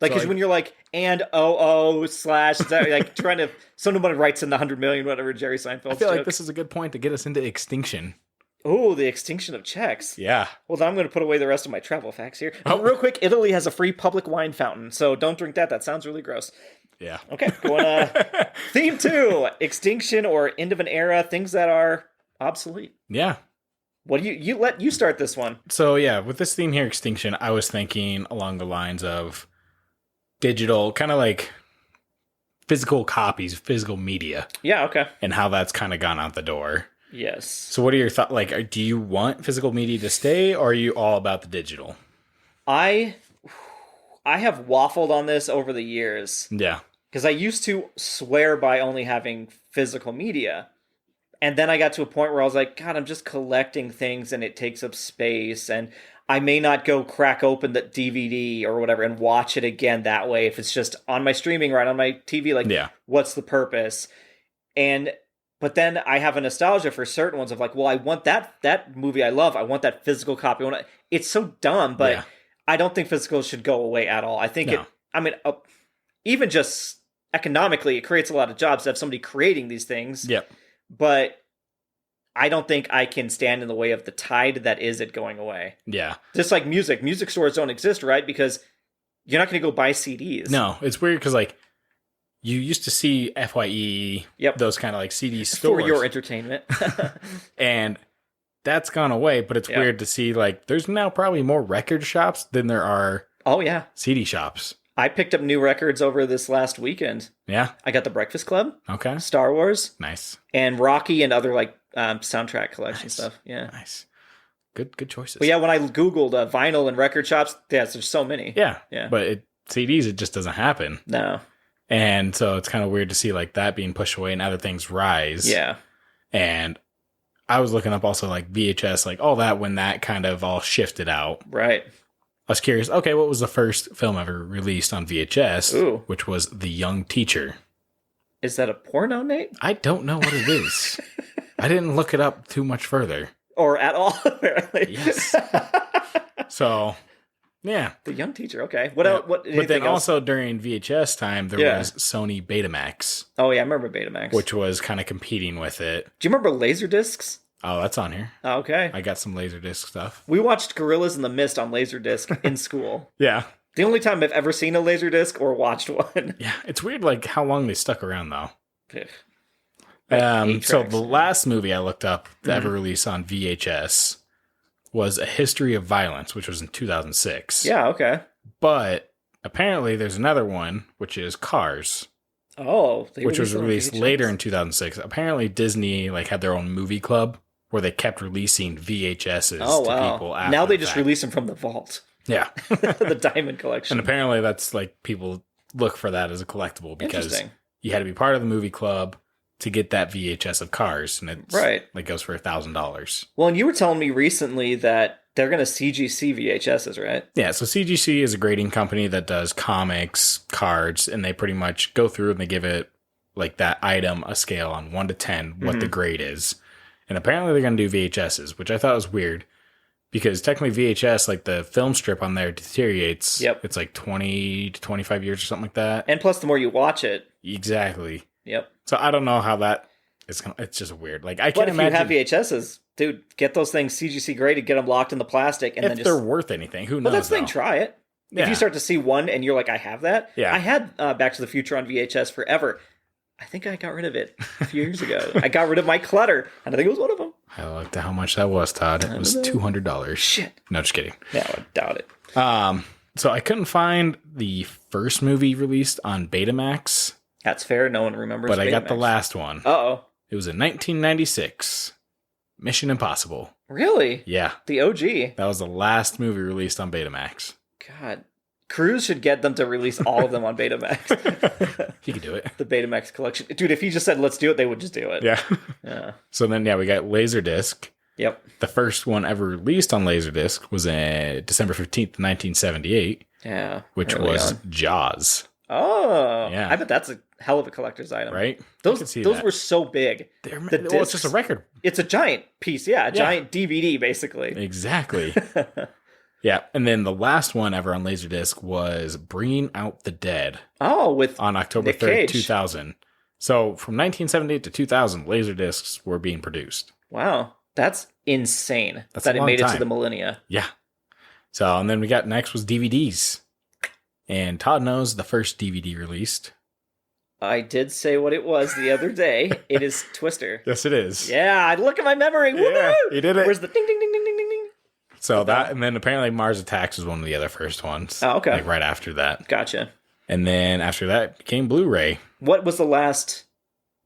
Like, because when you're like, and /, like trying to, someone writes in the 100 million, whatever Jerry Seinfeld. I feel like this is a good point to get us into Extinction. Oh, the extinction of checks. Yeah. Well, then I'm going to put away the rest of my travel facts here. Oh. Real quick, Italy has a free public wine fountain, so don't drink that. That sounds really gross. Yeah. Okay, going on. Theme 2, extinction or end of an era, things that are obsolete. Yeah. What do you start this one? So, yeah, with this theme here, Extinction, I was thinking along the lines of digital, kind of like physical copies, physical media. Yeah, okay. And how that's kind of gone out the door. Yes. So what are your thoughts? Like, do you want physical media to stay, or are you all about the digital? I have waffled on this over the years. Yeah. Because I used to swear by only having physical media. And then I got to a point where I was like, God, I'm just collecting things and it takes up space. And I may not go crack open the DVD or whatever and watch it again that way if it's just on my streaming right on my TV. Like, what's the purpose? But then I have a nostalgia for certain ones of like, well, I want that movie I love. I want that physical copy. It's so dumb, but I don't think physical should go away at all. I think even just economically, it creates a lot of jobs to have somebody creating these things. Yep. But I don't think I can stand in the way of the tide that is it going away. Yeah. Just like music. Music stores don't exist, right? Because you're not going to go buy CDs. No, it's weird because like you used to see FYE, those kind of like CD stores. For your entertainment. And that's gone away, but it's weird to see like there's now probably more record shops than there are CD shops. I picked up new records over this last weekend. Yeah. I got The Breakfast Club. Okay. Star Wars. Nice. And Rocky and other like soundtrack collection stuff. Yeah. Nice. Good choices. But yeah, when I Googled vinyl and record shops, there's so many. Yeah. But CDs, it just doesn't happen. No. And so it's kind of weird to see like that being pushed away and other things rise. Yeah. And I was looking up also like VHS, like all that when that kind of all shifted out. Right. I was curious, okay, what was the first film ever released on VHS? Which was The Young Teacher. Is that a porno, Nate? I don't know what it is. I didn't look it up too much further. Or at all, apparently. Yes. So, yeah. The Young Teacher, okay. What else? But then also during VHS time, there was Sony Betamax. Oh, yeah, I remember Betamax. Which was kind of competing with it. Do you remember Laserdiscs? Oh, that's on here. Oh, okay. I got some Laserdisc stuff. We watched Gorillas in the Mist on Laserdisc in school. Yeah. The only time I've ever seen a Laserdisc or watched one. Yeah, it's weird like how long they stuck around though. Like so the last movie I looked up to ever release on VHS was A History of Violence, which was in 2006. Yeah, okay. But apparently there's another one, which is Cars. Oh, which was released later in 2006. Apparently, Disney had their own movie club where they kept releasing VHSs to people. After now they just release them from the vault. Yeah, the Diamond Collection. And apparently, that's people look for that as a collectible because you had to be part of the movie club to get that VHS of Cars, and it goes for $1,000. Well, and you were telling me recently that they're going to CGC VHSs, right? Yeah, so CGC is a grading company that does comics, cards, and they pretty much go through and they give it that item a scale on 1 to 10, what the grade is. And apparently they're going to do VHSs, which I thought was weird because technically VHS, the film strip on there deteriorates. Yep. It's 20 to 25 years or something like that. And plus, the more you watch it. Exactly. Yep. So I don't know how that is. It's just weird. I can't imagine. But if you have VHSs, dude, get those things CGC graded, get them locked in the plastic, and if they're worth anything, who knows? Well, that's the thing. Try it. Yeah. If you start to see one and you're like, I have that. Yeah. I had Back to the Future on VHS forever. I think I got rid of it a few years ago. I got rid of my clutter, and I think it was one of them. I looked at how much that was, Todd. It was $200. Shit. No, just kidding. No, I doubt it. So I couldn't find the first movie released on Betamax. That's fair. No one remembers. But I got the last one. Uh-oh. It was in 1996. Mission Impossible. Really? Yeah. The OG. That was the last movie released on Betamax. God. Cruise should get them to release all of them on Betamax. He could do it. The Betamax collection. Dude, if he just said, let's do it, they would just do it. Yeah. Yeah. So then, we got Laserdisc. Yep. The first one ever released on Laserdisc was December 15th, 1978. Yeah. Which was Jaws. Oh. Yeah. I bet that's a hell of a collector's item. Right? Those were so big. It's just a record. It's a giant piece. Yeah. A giant DVD, basically. Exactly. Yeah, and then the last one ever on Laserdisc was Bringing Out the Dead. Oh, on October 3rd, 2000. So from 1978 to 2000, Laserdiscs were being produced. Wow, that's insane. That's that a it long made time. it to the millennia. Yeah. So, and then we got next was DVDs. And Todd knows the first DVD released. I did say what it was the other day. It is Twister. Yes, it is. Yeah, look at my memory. Yeah, woo-hoo! You did it. Where's the ding, ding, ding, ding, ding, ding, ding? So that, and then apparently Mars Attacks was one of the other first ones. Oh, okay. Right after that. Gotcha. And then after that became Blu-ray. What was the last?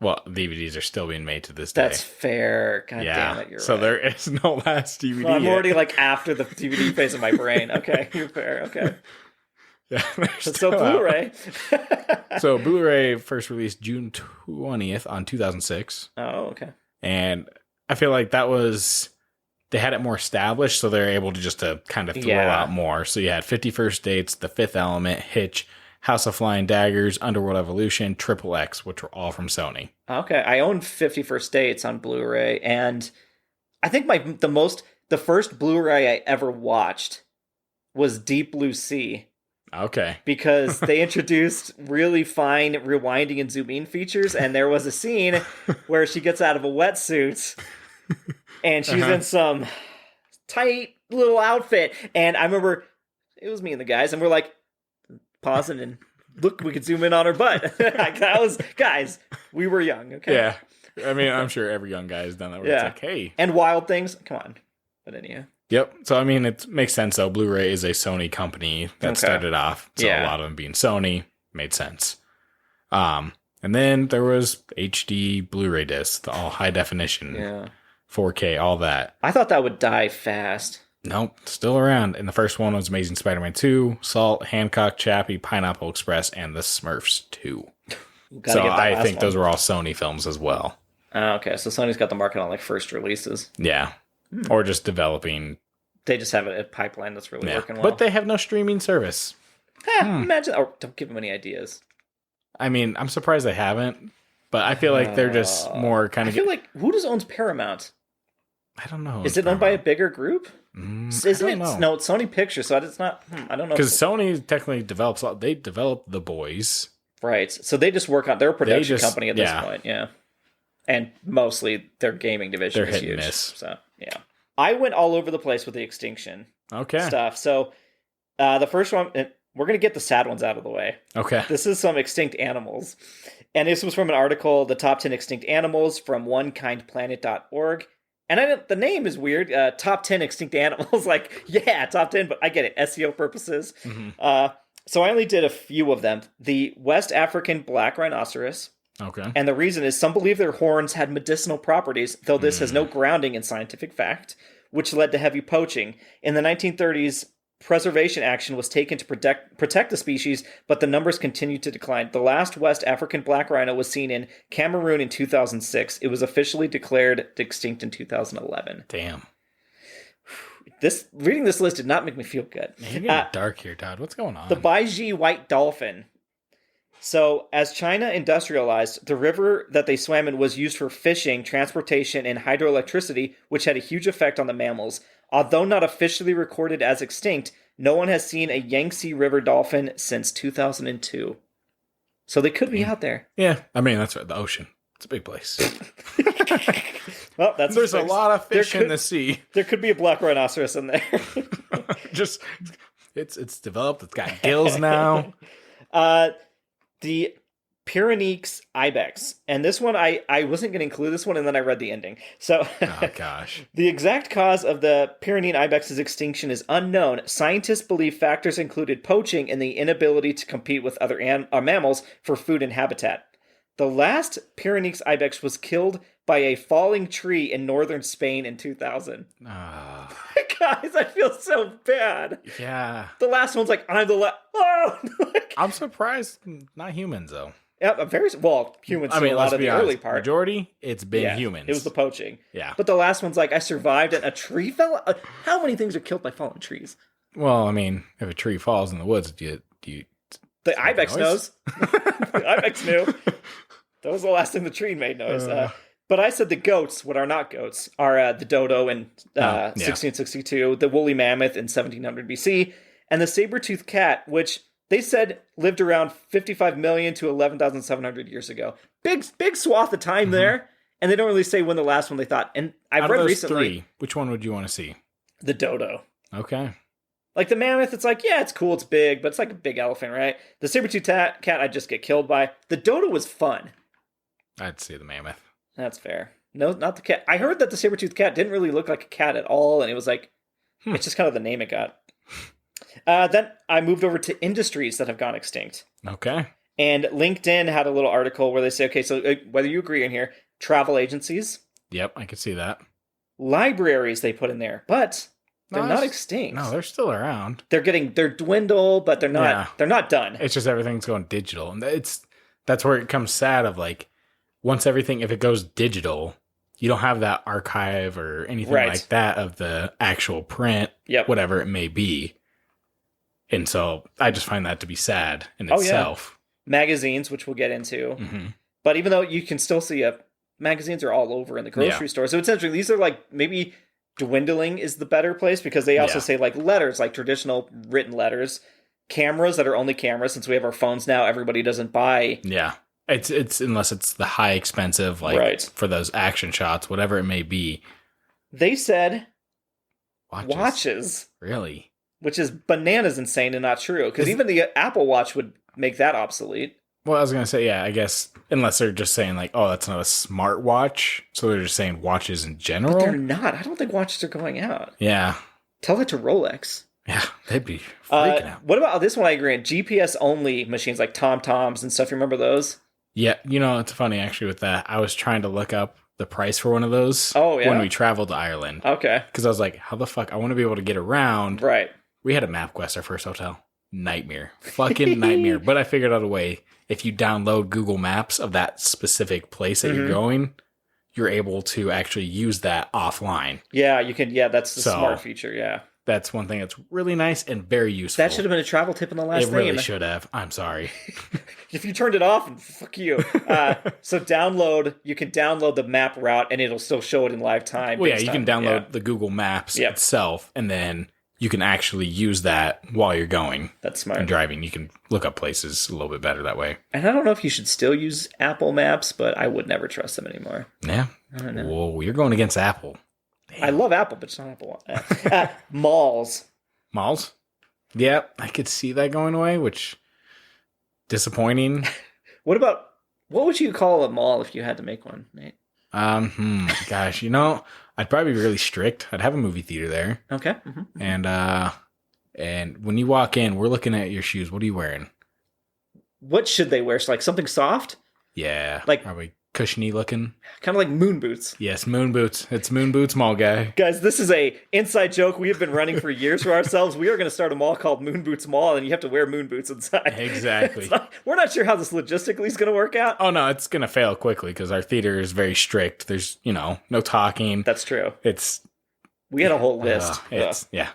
Well, DVDs are still being made to this day. That's fair. God damn it, you're right. So there is no last DVD. Well, I'm already after the DVD phase of my brain. Okay, you're fair. Okay. Yeah. So Blu-ray. So Blu-ray first released June 20th on 2006. Oh, okay. And I feel like that was... They had it more established, so they're able to just kind of throw out more. So you had 50 First Dates, The Fifth Element, Hitch, House of Flying Daggers, Underworld Evolution, XXX, which were all from Sony. Okay, I own 50 First Dates on Blu-ray, and I think the first Blu-ray I ever watched was Deep Blue Sea. Okay. Because they introduced really fine rewinding and zoom in features, and there was a scene where she gets out of a wetsuit. And she's in some tight little outfit. And I remember it was me and the guys, and we're pausing and look, we could zoom in on her butt. Guys, we were young, okay? Yeah. I mean, I'm sure every young guy has done that where it's hey. And Wild Things, come on. But anyhow. Yep. So, I mean, it makes sense, though. Blu-ray is a Sony company that started off. So a lot of them being Sony made sense. And then there was HD Blu-ray discs, all high definition. Yeah. 4K, all that. I thought that would die fast. Nope, still around. And the first one was Amazing Spider-Man 2, Salt, Hancock, Chappie, Pineapple Express, and The Smurfs 2. So I think those were all Sony films as well. Okay, so Sony's got the market on first releases. Yeah, or just developing. They just have a pipeline that's really working well. But they have no streaming service. Imagine. Oh, don't give them any ideas. I mean, I'm surprised they haven't. But I feel like they're just more kind of... I feel like, who owns Paramount? I don't know. Is it owned by a bigger group? Isn't it? No, it's Sony Pictures, so it's not... I don't know. Because Sony technically develops... They develop The Boys. Right. So they just work on... They're a production company at this point, yeah. And mostly their gaming division is huge. Hit and miss. So, yeah. I went all over the place with the Extinction stuff. So the first one... We're going to get the sad ones out of the way. Okay. This is some extinct animals. And this was from an article, The Top 10 Extinct Animals from onekindplanet.org. And the name is weird. Top 10 Extinct Animals. Top 10, but I get it. SEO purposes. Mm-hmm. So I only did a few of them. The West African black rhinoceros. Okay. And the reason is some believe their horns had medicinal properties, though this has no grounding in scientific fact, which led to heavy poaching. In the 1930s, preservation action was taken to protect the species, but the numbers continued to decline. The last West African black rhino was seen in Cameroon in 2006. It was officially declared extinct in 2011. Damn. Reading this list did not make me feel good. You're getting dark here, Todd. What's going on? The Baiji white dolphin. So, as China industrialized, the river that they swam in was used for fishing, transportation, and hydroelectricity, which had a huge effect on the mammals. Although not officially recorded as extinct, no one has seen a Yangtze River dolphin since 2002. So they could be out there. Yeah, I mean, that's right, the ocean. It's a big place. Well, there's a lot of fish in the sea. There could be a black rhinoceros in there. Just, it's developed. It's got gills now. The Pyrenees ibex. And this one, I wasn't going to include this one, and then I read the ending. So, oh, gosh. The exact cause of the Pyrenean ibex's extinction is unknown. Scientists believe factors included poaching and the inability to compete with other mammals for food and habitat. The last Pyrenees ibex was killed by a falling tree in northern Spain in 2000. Guys, I feel so bad. Yeah. The last one's like, I'm the last. Oh! I'm surprised not humans, though. Yeah, humans do a lot of the early part. Majority, it's been humans. It was the poaching. Yeah. But the last one's like, I survived and a tree fell. How many things are killed by falling trees? Well, I mean, if a tree falls in the woods, do you the ibex knows. The ibex knew. That was the last time the tree made noise. But I said the goats, what are not goats, are the dodo in 1662, the woolly mammoth in 1700 BC, and the saber-toothed cat, which they said lived around 55 million to 11,700 years ago. Big swath of time there, and they don't really say when the last one they thought. And I've read recently... Three, which one would you want to see? The dodo. Okay. Like the mammoth, it's like, yeah, it's cool, it's big, but it's like a big elephant, right? The saber-toothed cat, I'd just get killed by. The dodo was fun. I'd see the mammoth. That's fair. No, not the cat. I heard that the saber-toothed cat didn't really look like a cat at all, and it was like, it's just kind of the name it got. Then I moved over to industries that have gone extinct. Okay. And LinkedIn had a little article where they say, okay, so whether you agree in here, travel agencies. Yep, I could see that. Libraries they put in there, but they're not extinct. No, they're still around. They're dwindle, but they're not done. It's just everything's going digital. And that's where it comes sad of like, once everything, if it goes digital, you don't have that archive or anything like that of the actual print, whatever it may be. And so I just find that to be sad in itself. Yeah. Magazines, which we'll get into. Mm-hmm. But even though you can still see magazines are all over in the grocery store. So it's interesting. These are like maybe dwindling is the better place because they also say like letters, like traditional written letters, cameras that are only cameras. Since we have our phones now, everybody doesn't buy. Yeah. It's unless it's the high expensive, like for those action shots, whatever it may be. They said watches. Really? Which is bananas insane and not true. Because even the Apple Watch would make that obsolete. Well, I was going to say, I guess, unless they're just saying like, oh, that's not a smart watch. So they're just saying watches in general. But they're not. I don't think watches are going out. Yeah. Tell that to Rolex. Yeah, they'd be freaking out. What about this one? I agree. GPS only machines like TomToms and stuff. You remember those? Yeah, it's funny actually with that. I was trying to look up the price for one of those when we traveled to Ireland. Okay. Because I was like, how the fuck? I want to be able to get around. Right. We had a MapQuest, our first hotel. Nightmare. Fucking nightmare. But I figured out a way. If you download Google Maps of that specific place that you're going, you're able to actually use that offline. Yeah, you can. Yeah, that's the smart feature. Yeah. That's one thing that's really nice and very useful. That should have been a travel tip in the last thing. It really should have. I'm sorry. If you turned it off, fuck you. So you can download the map route and it'll still show it in live time. Well, you can download the Google Maps itself and then you can actually use that while you're going. That's smart. And driving. You can look up places a little bit better that way. And I don't know if you should still use Apple Maps, but I would never trust them anymore. Yeah. I don't know. Well, you're going against Apple. Damn. I love Apple, but it's not Apple. Malls. Malls? Yeah, I could see that going away, which disappointing. What would you call a mall if you had to make one, Nate? Gosh, I'd probably be really strict. I'd have a movie theater there. Okay. Mm-hmm. And And when you walk in, we're looking at your shoes. What are you wearing? What should they wear? So, like something soft? Yeah. Like probably cushiony looking. Kind of like moon boots. Yes, moon boots. It's moon boots mall guy. Guys, this is a inside joke we have been running for years for ourselves. We are going to start a mall called Moon Boots Mall, and you have to wear moon boots inside. Exactly. We're not sure how this logistically is going to work out. Oh, no, it's going to fail quickly because our theater is very strict. There's, no talking. That's true. We had a whole list. Yeah.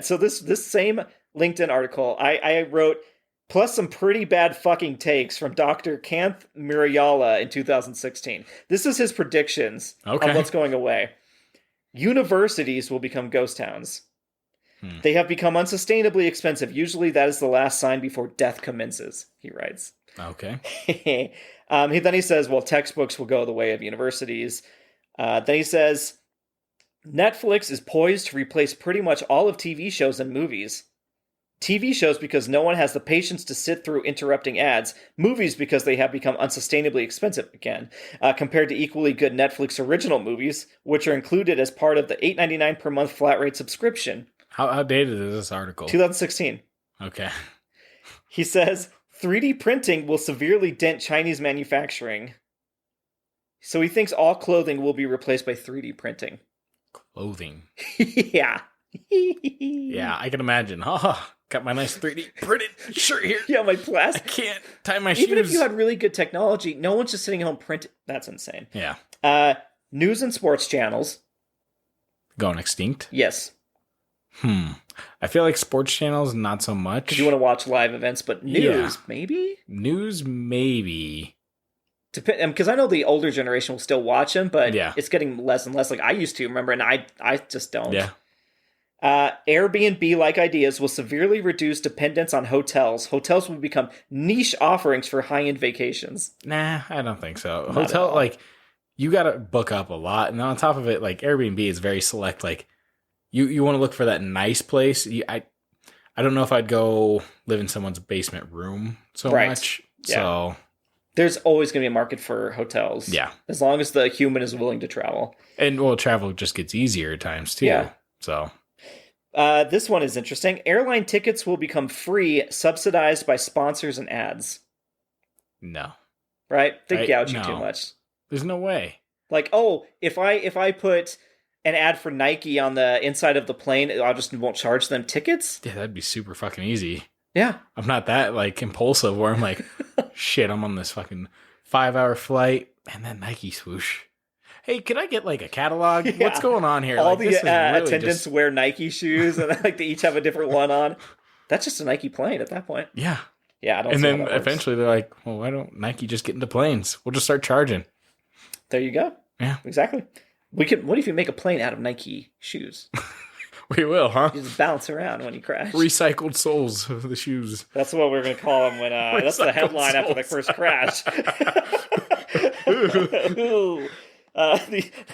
So this same LinkedIn article, I wrote, plus some pretty bad fucking takes from Dr. Kanth Murayala in 2016. This is his predictions on what's going away. Universities will become ghost towns. They have become unsustainably expensive. Usually that is the last sign before death commences, he writes. Okay. Then he says, well, textbooks will go the way of universities. Then he says, Netflix is poised to replace pretty much all of TV shows and movies. TV shows because no one has the patience to sit through interrupting ads. Movies because they have become unsustainably expensive again, compared to equally good Netflix original movies, which are included as part of the $8.99 per month flat rate subscription. How dated is this article? 2016. Okay. He says, 3D printing will severely dent Chinese manufacturing. So he thinks all clothing will be replaced by 3D printing. Clothing? Yeah. Yeah, I can imagine. Got my nice 3D printed shirt here. Yeah, my plastic. I can't tie my shoes. Even if you had really good technology, no one's just sitting at home printing. That's insane. Yeah. News and sports channels. Going extinct? Yes. I feel like sports channels, not so much. Because you want to watch live events, but news, maybe? News, maybe. Because I know the older generation will still watch them, but yeah. It's getting less and less. Like I used to, remember, and I just don't. Yeah. Airbnb-like ideas will severely reduce dependence on hotels. Hotels will become niche offerings for high-end vacations. Nah, I don't think so. Hotel, like, you got to book up a lot. And on top of it, like, Airbnb is very select. Like, you want to look for that nice place. I don't know if I'd go live in someone's basement room so much. Yeah. So there's always going to be a market for hotels. Yeah. As long as the human is willing to travel. And, well, travel just gets easier at times, too. Yeah. So this one is interesting. Airline tickets will become free, subsidized by sponsors and ads. No. Right? They gouge you too much. There's no way. Like, oh, if I put an ad for Nike on the inside of the plane, I just won't charge them tickets? Yeah, that'd be super fucking easy. Yeah. I'm not that, like, impulsive where I'm like, shit, I'm on this fucking 5-hour flight and then Nike swoosh. Hey, can I get, like, a catalog? Yeah. What's going on here? All like, the really attendants wear Nike shoes, and like they each have a different one on. That's just a Nike plane at that point. Yeah. Yeah, I don't and see then eventually they're like, well, why don't Nike just get into planes? We'll just start charging. There you go. Yeah. Exactly. What if you make a plane out of Nike shoes? We will, huh? You just bounce around when you crash. Recycled soles of the shoes. That's what we're going to call them when... that's the headline after the first crash.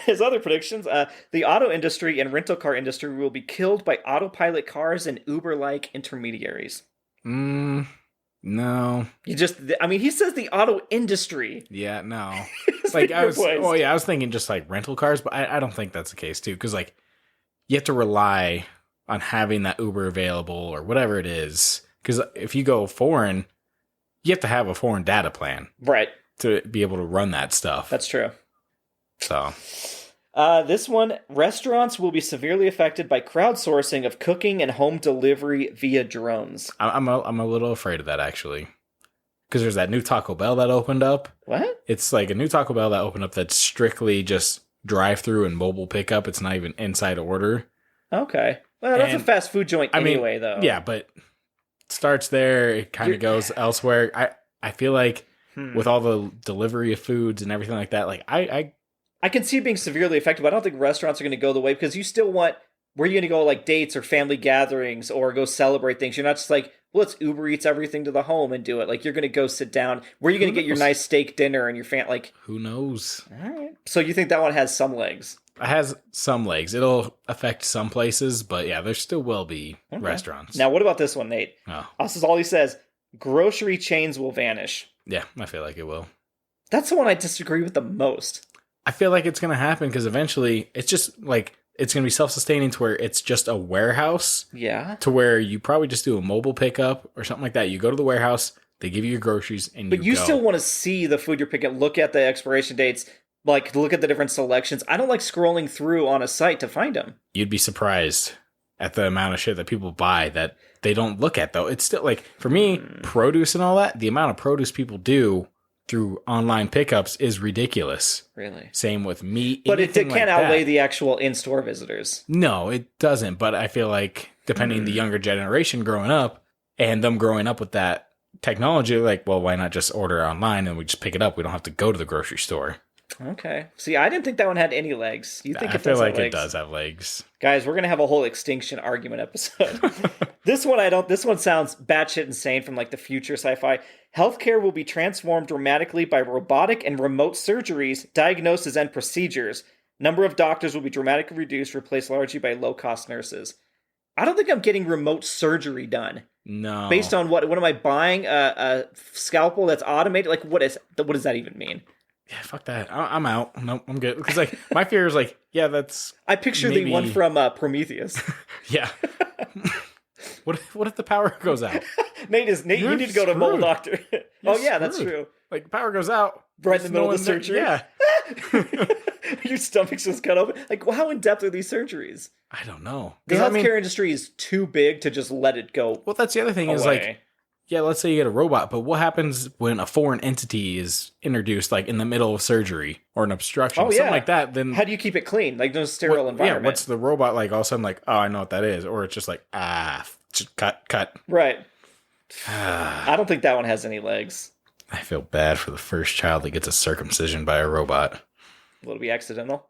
His other predictions, the auto industry and rental car industry will be killed by autopilot cars and Uber-like intermediaries. No. He says the auto industry. Yeah, no. Like I was thinking just like rental cars, but I don't think that's the case too. Because like you have to rely on having that Uber available or whatever it is. Because if you go foreign, you have to have a foreign data plan, right, to be able to run that stuff. That's true. So, this one, restaurants will be severely affected by crowdsourcing of cooking and home delivery via drones. I'm a little afraid of that actually, because there's that new Taco Bell that opened up. What? It's like a new Taco Bell that opened up that's strictly just drive-through and mobile pickup. It's not even inside order. Okay, well that's a fast food joint anyway, though. Yeah, but it starts there. It kind of goes elsewhere. I feel like with all the delivery of foods and everything like that, like I can see it being severely affected, but I don't think restaurants are going to go the way, because you still want, where are you going to go, like dates or family gatherings or go celebrate things? You're not just like, well, let's Uber Eats everything to the home and do it. Like, you're going to go sit down. Where are you going to get your nice steak dinner and your like? Who knows? All right. So you think that one has some legs? It has some legs. It'll affect some places, but yeah, there still will be restaurants. Now, what about this one, Nate? Oh. This is all he says. Grocery chains will vanish. Yeah, I feel like it will. That's the one I disagree with the most. I feel like it's going to happen because eventually it's just like it's going to be self-sustaining to where it's just a warehouse. Yeah. To where you probably just do a mobile pickup or something like that. You go to the warehouse, they give you your groceries, and but you still want to see the food you're picking, look at the expiration dates, like look at the different selections. I don't like scrolling through on a site to find them. You'd be surprised at the amount of shit that people buy that they don't look at, though. It's still like, for me, produce and all that, the amount of produce people do through online pickups is ridiculous. Really? Same with meat. But it can't outweigh the actual in-store visitors. No, it doesn't. But I feel like, depending on the younger generation growing up, and them growing up with that technology, like, well, why not just order online and we just pick it up? We don't have to go to the grocery store. Okay. See, I didn't think that one had any legs. You think I feel like it does have legs. Guys, we're gonna have a whole Extinction argument episode. This one sounds batshit insane from like the future sci-fi. Healthcare will be transformed dramatically by robotic and remote surgeries, diagnoses, and procedures. Number of doctors will be dramatically reduced, replaced largely by low-cost nurses. I don't think I'm getting remote surgery done. No. Based on what? What am I buying? A scalpel that's automated? Like, what does that even mean? Yeah, fuck that. I'm out. Nope, I'm good. Because like my fear is like, yeah, that's. I picture the one from Prometheus. Yeah. What if the power goes out? Nate, you need to go to mole doctor. Oh yeah, that's true. Like power goes out right in the middle of the surgery. Yeah. Your stomach's just cut open. Like, how in depth are these surgeries? I don't know. The healthcare industry is too big to just let it go. Well, that's the other thing is like, yeah, let's say you get a robot, but what happens when a foreign entity is introduced, like in the middle of surgery or an obstruction, something like that? Then how do you keep it clean? Like, no sterile environment. Yeah, what's the robot like? All of a sudden, like, oh, I know what that is, or it's just like, just cut. Right. I don't think that one has any legs. I feel bad for the first child that gets a circumcision by a robot. Will it be accidental?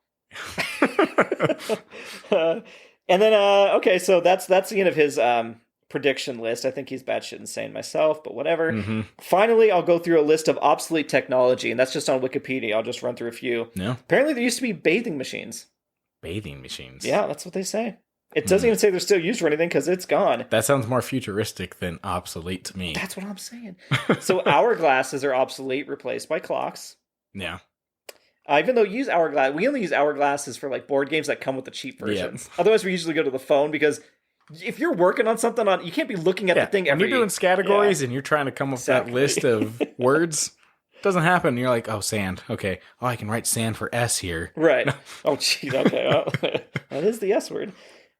And then, okay, so that's the end of his prediction list. I think he's batshit insane myself, but whatever. Mm-hmm. Finally, I'll go through a list of obsolete technology, and that's just on Wikipedia. I'll just run through a few. Yeah. Apparently, there used to be bathing machines. Bathing machines? Yeah, that's what they say. It doesn't even say they're still used or anything because it's gone. That sounds more futuristic than obsolete to me. That's what I'm saying. So hourglasses are obsolete, replaced by clocks. Yeah. Even though we only use hourglasses for like board games that come with the cheap versions. Yep. Otherwise, we usually go to the phone because if you're working on something you can't be looking at the thing every... When you're doing categories and you're trying to come up with that list of words, it doesn't happen. You're like, oh, sand. Okay. Oh, I can write sand for S here. Right. Oh, geez. Okay. Well, that is the S word.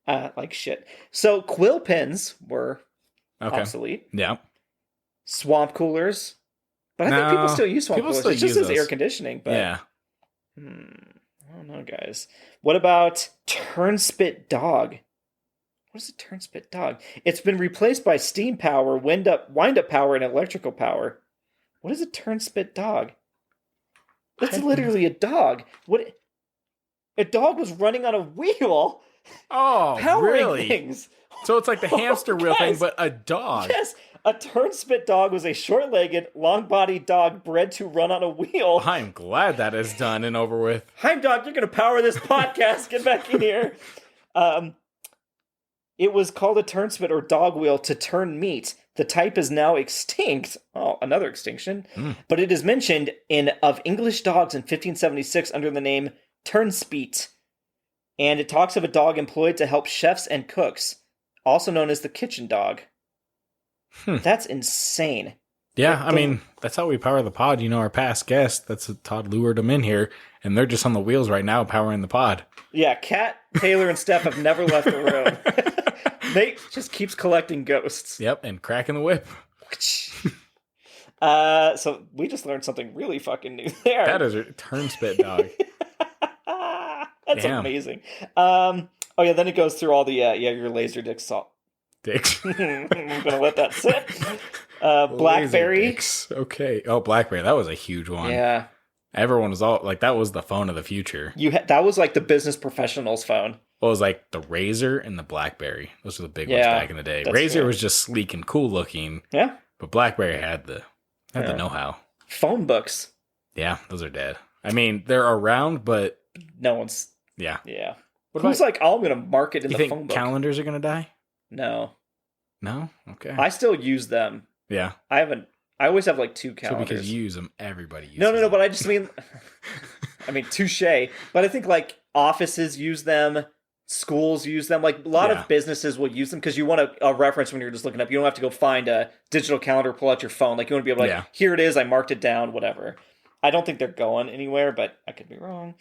Like shit. So quill pens were obsolete. Yeah. Swamp coolers. But I think people still use swamp coolers. It just says air conditioning. But yeah. I don't know, guys. What about turnspit dog? What is a turnspit dog? It's been replaced by steam power, wind-up power, and electrical power. What is a turnspit dog? It's literally a dog. What? A dog was running on a wheel. Oh, powering really? Things. So it's like the hamster wheel thing, but a dog. Yes, a turnspit dog was a short-legged, long-bodied dog bred to run on a wheel. I'm glad that is done and over with. Dog, you're going to power this podcast. Get back in here. It was called a turnspit or dog wheel to turn meat. The type is now extinct. Oh, another extinction. But it is mentioned of English dogs in 1576 under the name turnspit. And it talks of a dog employed to help chefs and cooks, also known as the kitchen dog. That's insane. Yeah, I mean, that's how we power the pod. You know, our past guest, Todd lured them in here, and they're just on the wheels right now powering the pod. Yeah, Kat, Taylor, and Steph have never left the room. Nate just keeps collecting ghosts. Yep, and cracking the whip. So we just learned something really fucking new there. That is a turnspit dog. That's amazing. Oh yeah, then it goes through all the your laser dick salt. Dicks. I'm gonna let that sit. BlackBerry. Okay. Oh, BlackBerry. That was a huge one. Yeah. Everyone was all like, that was the phone of the future. That was like the business professional's phone. Well, it was like the Razor and the BlackBerry. Those were the big ones back in the day. Razor was just sleek and cool looking. Yeah. But BlackBerry had the know-how. Phone books. Yeah, those are dead. I mean, they're around, but no one's. Yeah. Yeah. Who's like, I'm going to mark it in the phone book? You think calendars are going to die? No. No? Okay. I still use them. Yeah. I always have like 2 calendars. So because you use them, everybody uses them. No, them. but I just mean, touche. But I think like offices use them. schools use them. Like a lot of businesses will use them because you want a reference when you're just looking up. You don't have to go find a digital calendar, pull out your phone. Like you want to be able to like, here it is, I marked it down, whatever. I don't think they're going anywhere, but I could be wrong.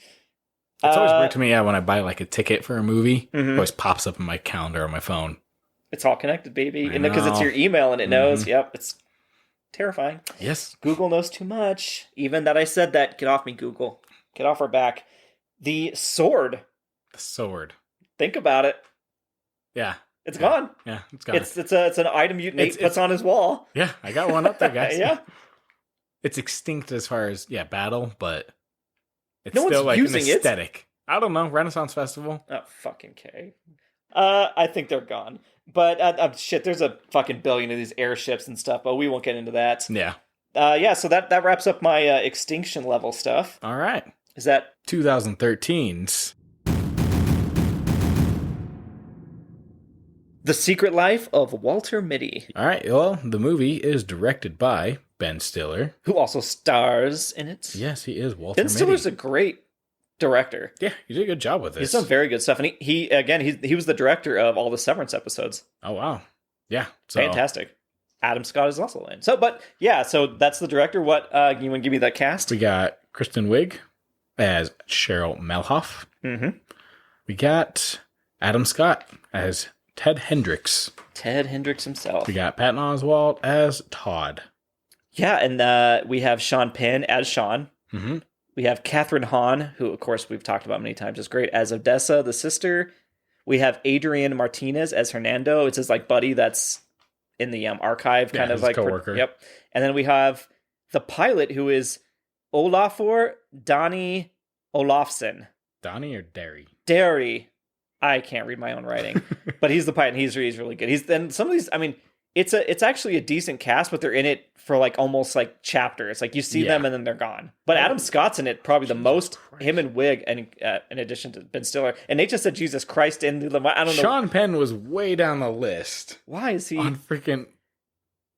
It's always weird to me when I buy like a ticket for a movie. It always pops up in my calendar on my phone. It's all connected, baby. And because it's your email and it knows. Yep, it's terrifying. Yes. Google knows too much. Even that I said that. Get off me, Google. Get off our back. The sword. The sword. Think about it. Yeah. It's gone. Yeah, it's gone. It's an item Nate puts on his wall. Yeah, I got one up there, guys. Yeah. It's extinct as far as, battle, but it's no still one's like an using aesthetic. I don't know. Renaissance Festival. Oh, fucking K. I think they're gone. But shit, there's a fucking billion of these airships and stuff, but we won't get into that. Yeah. So that wraps up my extinction level stuff. All right. Is that 2013's The Secret Life of Walter Mitty? All right. Well, the movie is directed by Ben Stiller, who also stars in it. Yes, he is Walter Mitty. Ben Stiller's a great director. Yeah, he did a good job with this. He's done very good stuff, and he was the director of all the Severance episodes. Oh wow, yeah, fantastic. Adam Scott is also in. So that's the director. What you want to give me that cast? We got Kristen Wiig as Cheryl Melhoff. Mm-hmm. We got Adam Scott as Ted Hendricks. Ted Hendricks himself. We got Patton Oswalt as Todd. Yeah, and we have Sean Penn as Sean. Mm-hmm. We have Catherine Hahn, who, of course, we've talked about many times, is great, as Odessa, the sister. We have Adrian Martinez as Hernando. It's his like buddy that's in the archive, kind of like coworker. Yep. And then we have the pilot, who is Olafur Donnie Olafsson. Donnie or Derry? Derry. I can't read my own writing, but he's the pilot. And he's really good. Then some of these. I mean, it's actually a decent cast, but they're in it for like almost like chapters. Like you see them and then they're gone. But Adam Scott's in it probably the most. Christ. Him and Wig, and in addition to Ben Stiller. And Nate just said Jesus Christ in the. I don't know. Sean Penn was way down the list. Why is he on freaking?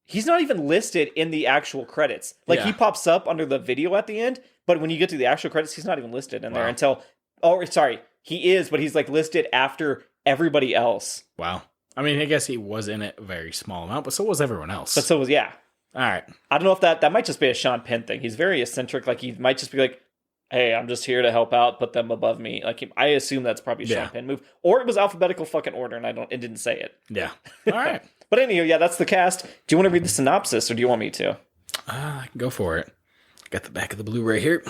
He's not even listed in the actual credits. Like he pops up under the video at the end, but when you get to the actual credits, he's not even listed in there until. Oh, sorry, he is, but he's like listed after everybody else. Wow. I mean, I guess he was in it a very small amount, but so was everyone else. But so was, All right. I don't know if that might just be a Sean Penn thing. He's very eccentric. Like, he might just be like, hey, I'm just here to help out, put them above me. Like, I assume that's probably a Sean Penn move. Or it was alphabetical fucking order, and it didn't say it. Yeah. All right. But anyway, that's the cast. Do you want to read the synopsis, or do you want me to? I can go for it. Got the back of the Blu-ray here.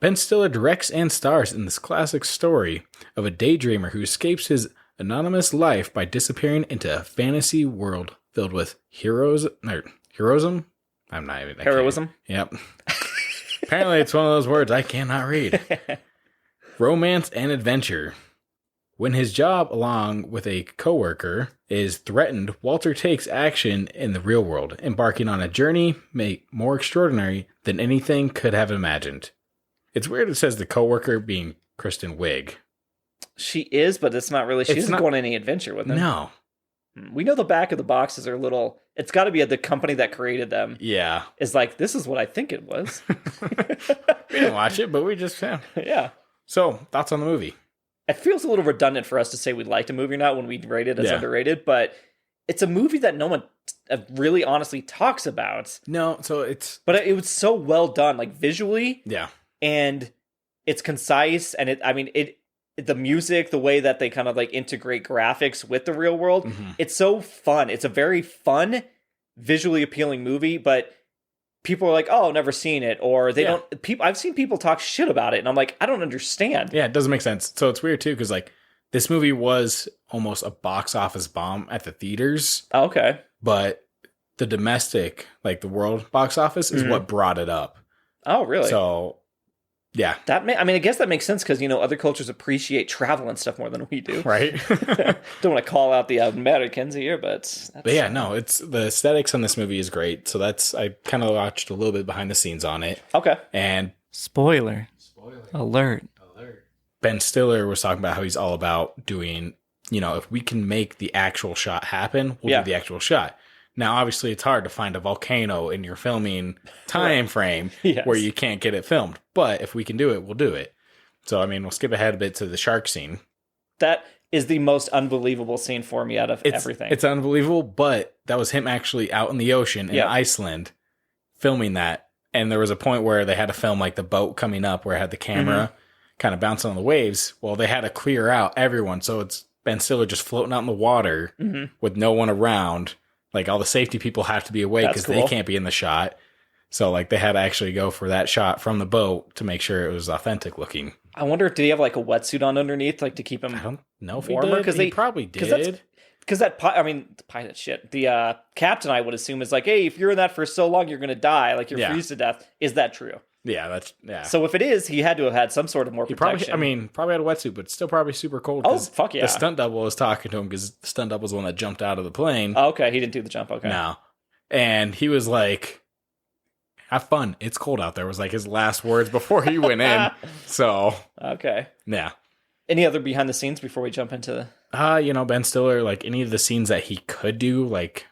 Ben Stiller directs and stars in this classic story of a daydreamer who escapes his anonymous life by disappearing into a fantasy world filled with heroism. I'm not even. Heroism? Yep. Apparently, it's one of those words I cannot read. Romance and adventure. When his job, along with a coworker, is threatened, Walter takes action in the real world, embarking on a journey more extraordinary than anything could have imagined. It's weird it says the coworker being Kristen Wiig. She is, but it's not really. She doesn't go on any adventure with him. No. We know the back of the boxes are little. It's got to be the company that created them. Yeah. Is like, this is what I think it was. We didn't watch it, but we just found. Yeah. So, thoughts on the movie? It feels a little redundant for us to say we liked a movie or not when we rate it as underrated, but it's a movie that no one really honestly talks about. No, so it's... But it was so well done, like visually. Yeah. And it's concise, and the music, the way that they kind of like integrate graphics with the real world, it's so fun. It's a very fun, visually appealing movie, but people are like, "Oh, never seen it," or they don't. I've seen people talk shit about it, and I'm like, I don't understand. Yeah, it doesn't make sense. So it's weird too, because like this movie was almost a box office bomb at the theaters. Oh, okay, but the domestic, like the world box office, is what brought it up. Oh, really? So. Yeah. I guess that makes sense because, other cultures appreciate travel and stuff more than we do. Right. Don't want to call out the Americans here, but yeah, no, it's the aesthetics on this movie is great. So I kind of watched a little bit behind the scenes on it. Okay. And Spoiler alert. Ben Stiller was talking about how he's all about doing, if we can make the actual shot happen, we'll do the actual shot. Now, obviously, it's hard to find a volcano in your filming time frame where you can't get it filmed. But if we can do it, we'll do it. So, we'll skip ahead a bit to the shark scene. That is the most unbelievable scene for me out of everything. It's unbelievable, but that was him actually out in the ocean in Iceland filming that. And there was a point where they had to film like the boat coming up where it had the camera kind of bouncing on the waves. Well, they had to clear out everyone. So it's Ben Stiller just floating out in the water with no one around. Like all the safety people have to be away because they can't be in the shot. So like they had to actually go for that shot from the boat to make sure it was authentic looking. I wonder, did he have like a wetsuit on underneath, like to keep him? I don't know if warmer? Because he probably did. Because the pilot shit. The captain, I would assume, is like, hey, if you're in that for so long, you're gonna die, like you're freeze to death. Is that true? Yeah, So if it is, he had to have had some sort of more protection. Probably had a wetsuit, but still probably super cold. Oh, fuck yeah. The stunt double was talking to him because the stunt double was the one that jumped out of the plane. Oh, okay, he didn't do the jump. Okay, no, and he was like, have fun. It's cold out there was like his last words before he went in. So okay. Yeah. Any other behind the scenes before we jump into the Ben Stiller, like any of the scenes that he could do, like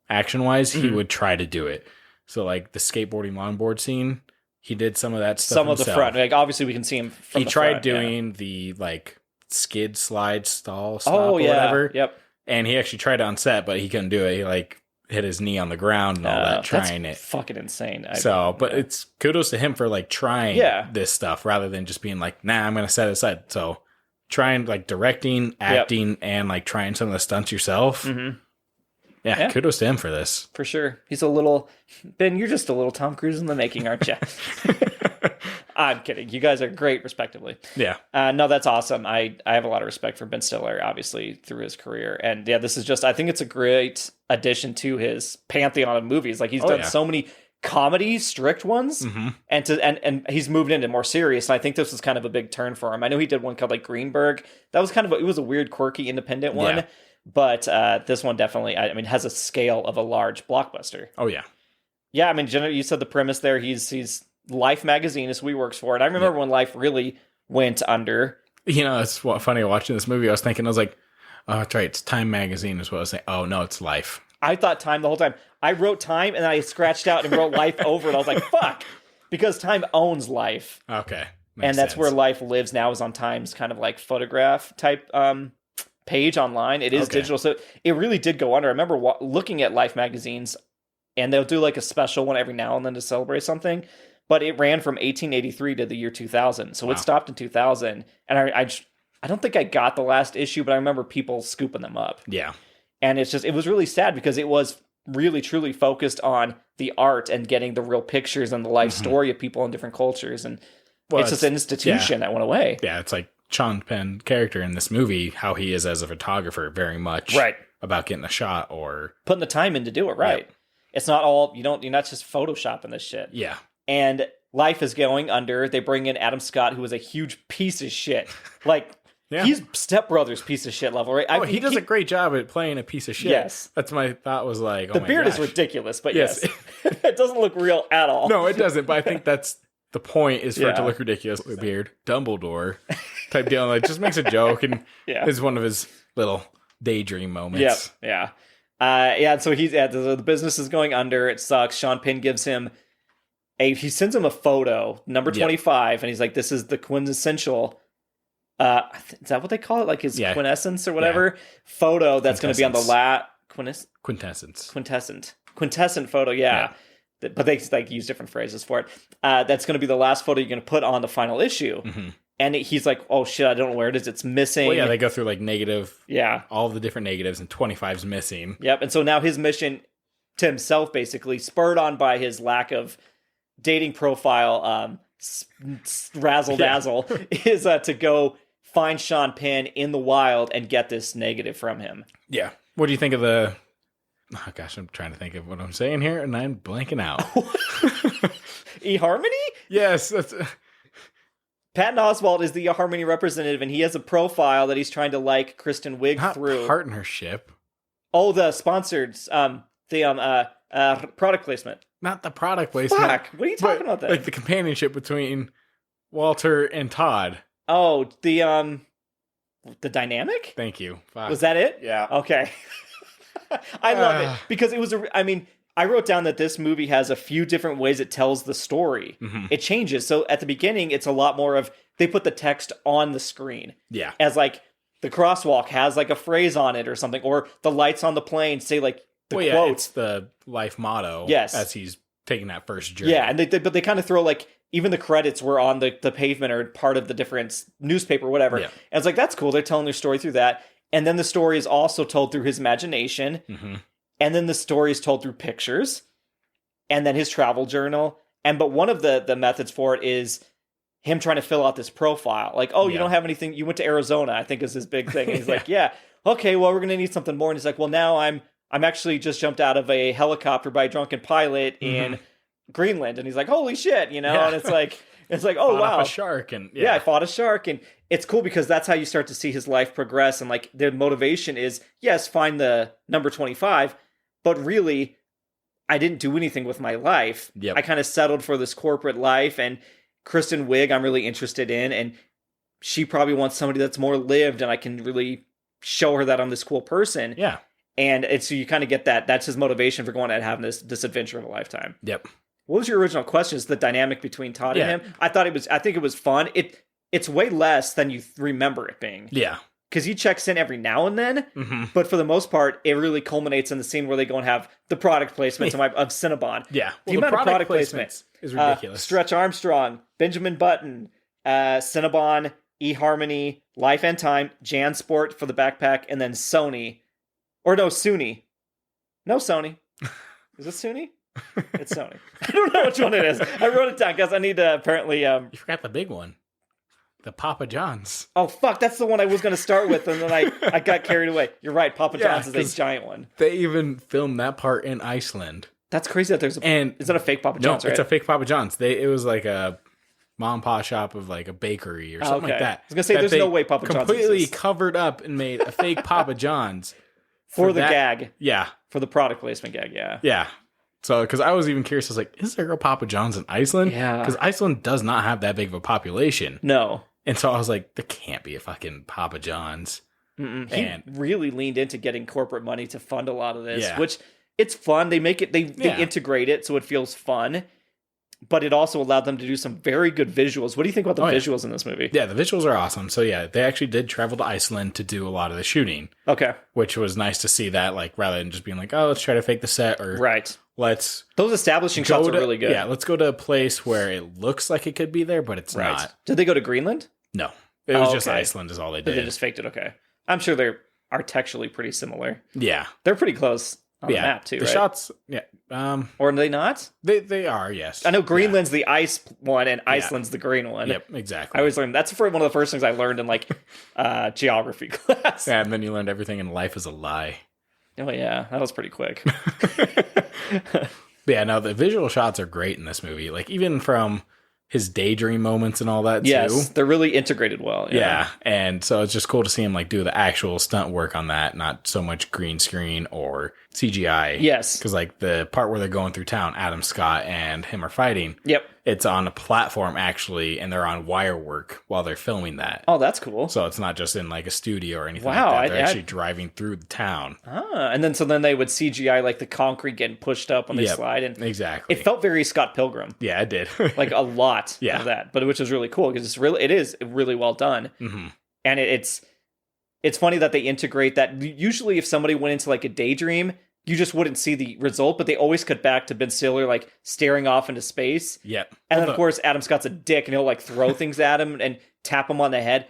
action wise, he would try to do it. So like the skateboarding longboard scene, he did some of that stuff. Some himself. Of the front. Like obviously we can see him from he the tried front, doing the like skid slide stop or whatever. Yep. And he actually tried it on set, but he couldn't do it. He like hit his knee on the ground and all that trying it. Fucking insane. But it's kudos to him for like trying this stuff rather than just being like, nah, I'm going to set it aside. So trying like directing, acting, and like trying some of the stunts yourself. Yeah, kudos to him for this. For sure. He's a little, Ben, you're just a little Tom Cruise in the making, aren't you? I'm kidding. You guys are great, respectively. Yeah. No, that's awesome. I have a lot of respect for Ben Stiller, obviously, through his career. And yeah, this is just, I think it's a great addition to his pantheon of movies. Like he's done so many comedy, strict ones, and he's moved into more serious. And I think this was kind of a big turn for him. I know he did one called like Greenberg. That was kind of, it was a weird, quirky, independent one. Yeah. But this one definitely, I mean, has a scale of a large blockbuster. Oh, yeah. Yeah, I mean, you said the premise there. He's Life magazine is who he works for. And I remember when Life really went under. It's funny watching this movie. I was like, oh, that's right. It's Time magazine is what I was saying. Oh, no, it's Life. I thought Time the whole time. I wrote Time and I scratched out and wrote Life over it. I was like, fuck. Because Time owns Life. Okay. And that's where Life lives now, is on Time's kind of like photograph type page online. It is digital. So it really did go under. I remember looking at Life magazines, and they'll do like a special one every now and then to celebrate something. But it ran from 1883 to the year 2000. So it stopped in 2000. And I don't think I got the last issue, but I remember people scooping them up. Yeah. And it was really sad because it was really, truly focused on the art and getting the real pictures and the life story of people in different cultures. And it's just an institution that went away. Yeah, it's like Sean Penn character in this movie, how he is as a photographer, very much about getting a shot or putting the time in to do it right. Yep. It's not all, you're not just photoshopping this shit. Yeah. And Life is going under. They bring in Adam Scott, who was a huge piece of shit. Like, he's Step Brothers piece of shit level, right? He does a great job at playing a piece of shit. Yes. That's my thought was like, the beard is ridiculous, but yes. It doesn't look real at all. No, it doesn't, but I think that's the point, is for it to look ridiculous with beard. Dumbledore type deal. Like, just makes a joke and is one of his little daydream moments. Yep. Yeah. So the business is going under. It sucks. Sean Penn gives him he sends him a photo, number 25, and he's like, this is the quintessential, is that what they call it? Like his quintessence or whatever photo that's going to be on the quintessent photo. Yeah. But they like use different phrases for it. That's going to be the last photo you're going to put on the final issue. And he's like, oh shit, I don't know where it is. It's missing. Well, they go through like negative. Yeah. All the different negatives, and 25's missing. Yep. And so now his mission to himself, basically spurred on by his lack of dating profile, razzle dazzle, is to go find Sean Penn in the wild and get this negative from him. Yeah. What do you think of the... Oh gosh, I'm trying to think of what I'm saying here, and I'm blanking out. eHarmony? Yes. That's... Patton Oswalt is the eHarmony representative, and he has a profile that he's trying to like Kristen Wiig through. Partnership. Oh, the sponsored, product placement. Not the product placement. Fuck, what are you talking about then? Like the companionship between Walter and Todd. Oh, the dynamic? Thank you. Fuck. Was that it? Yeah. Okay. I love it because it was I wrote down that this movie has a few different ways it tells the story. It changes. So at the beginning, it's a lot more of, they put the text on the screen. Yeah. As like the crosswalk has like a phrase on it or something, or the lights on the plane say like the quote. Yeah, it's the life motto. Yes. As he's taking that first journey. Yeah, and but they kind of throw like, even the credits were on the pavement or part of the different newspaper, whatever. Yeah. And it's like, that's cool. They're telling their story through that. And then the story is also told through his imagination. Mm-hmm. And then the story is told through pictures. And then his travel journal. But one of the methods for it is him trying to fill out this profile. Like, oh, you don't have anything. You went to Arizona, I think is his big thing. And he's like, yeah, okay, well, we're going to need something more. And he's like, well, now I'm actually just jumped out of a helicopter by a drunken pilot in Greenland. And he's like, holy shit, you know? Yeah. And it's like, oh, wow. A shark. And I fought a shark. And it's cool because that's how you start to see his life progress. And like, their motivation is, yes, find the number 25, but really, I didn't do anything with my life. Yep. I kind of settled for this corporate life. And Kristen Wiig, I'm really interested in. And she probably wants somebody that's more lived, and I can really show her that I'm this cool person. Yeah. And so you kind of get that. That's his motivation for going out and having this adventure of a lifetime. Yep. What was your original question? Is the dynamic between Todd and him? I think it was fun. It's way less than you remember it being. Yeah. Because he checks in every now and then, but for the most part, it really culminates in the scene where they go and have the product placements of Cinnabon. Yeah. Well, the amount of product placements is ridiculous. Stretch Armstrong, Benjamin Button, Cinnabon, eHarmony, Life and Time, JanSport for the backpack, and then Sony. Or no, Sony. No, Sony. Is it Sony? It's Sony. I don't know which one it is. I wrote it down because I need to apparently... You forgot the big one. The Papa John's. Oh, fuck. That's the one I was going to start with, and then I got carried away. You're right. Papa John's is a giant one. They even filmed that part in Iceland. That's crazy that there's a... And is that a fake Papa John's, right? It's a fake Papa John's. It was like a mom and pop shop of like a bakery or something like that. I was going to say, there's no way Papa John's completely exists. Covered up and made a fake Papa John's. For the gag. Yeah. For the product placement gag, yeah. Yeah. So, because I was even curious, I was like, is there a Papa John's in Iceland? Yeah. Because Iceland does not have that big of a population. No. And so I was like, there can't be a fucking Papa John's. He really leaned into getting corporate money to fund a lot of this, which it's fun. They make it, they integrate it so it feels fun. But it also allowed them to do some very good visuals. What do you think about the visuals in this movie? Yeah, the visuals are awesome. So yeah, they actually did travel to Iceland to do a lot of the shooting. Okay. Which was nice to see that, like, rather than just being like, oh, let's try to fake the set, or those establishing shots are really good. Yeah, let's go to a place where it looks like it could be there, but it's not. Did they go to Greenland? No. It was just Iceland is all they did. They just faked it, okay. I'm sure they're architecturally pretty similar. Yeah. They're pretty close. On the map too, the right? shots, or are they not? They are, yes. I know Greenland's the ice one and Iceland's the green one. Yep, exactly. I always learned that's one of the first things I learned in like geography class. Yeah, and then you learned everything in life is a lie. Oh yeah, that was pretty quick. But yeah, no, the visual shots are great in this movie. Like even from his daydream moments and all that too. Yes, they're really integrated well. Yeah, and so it's just cool to see him like do the actual stunt work on that, not so much green screen or CGI. Yes. Because like the part where they're going through town, Adam Scott and him are fighting. Yep. It's on a platform actually, and they're on wire work while they're filming that. Oh, that's cool. So it's not just in like a studio or anything like that. They're actually driving through the town. And then they would CGI like the concrete getting pushed up when they slide. And exactly. It felt very Scott Pilgrim. Yeah, it did. Like a lot of that, but which is really cool because it is really well done. Mm-hmm. And it's funny that they integrate that. Usually if somebody went into like a daydream, you just wouldn't see the result, but they always cut back to Ben Stiller like staring off into space. Yep. And then of course Adam Scott's a dick and he'll like throw things at him and tap him on the head.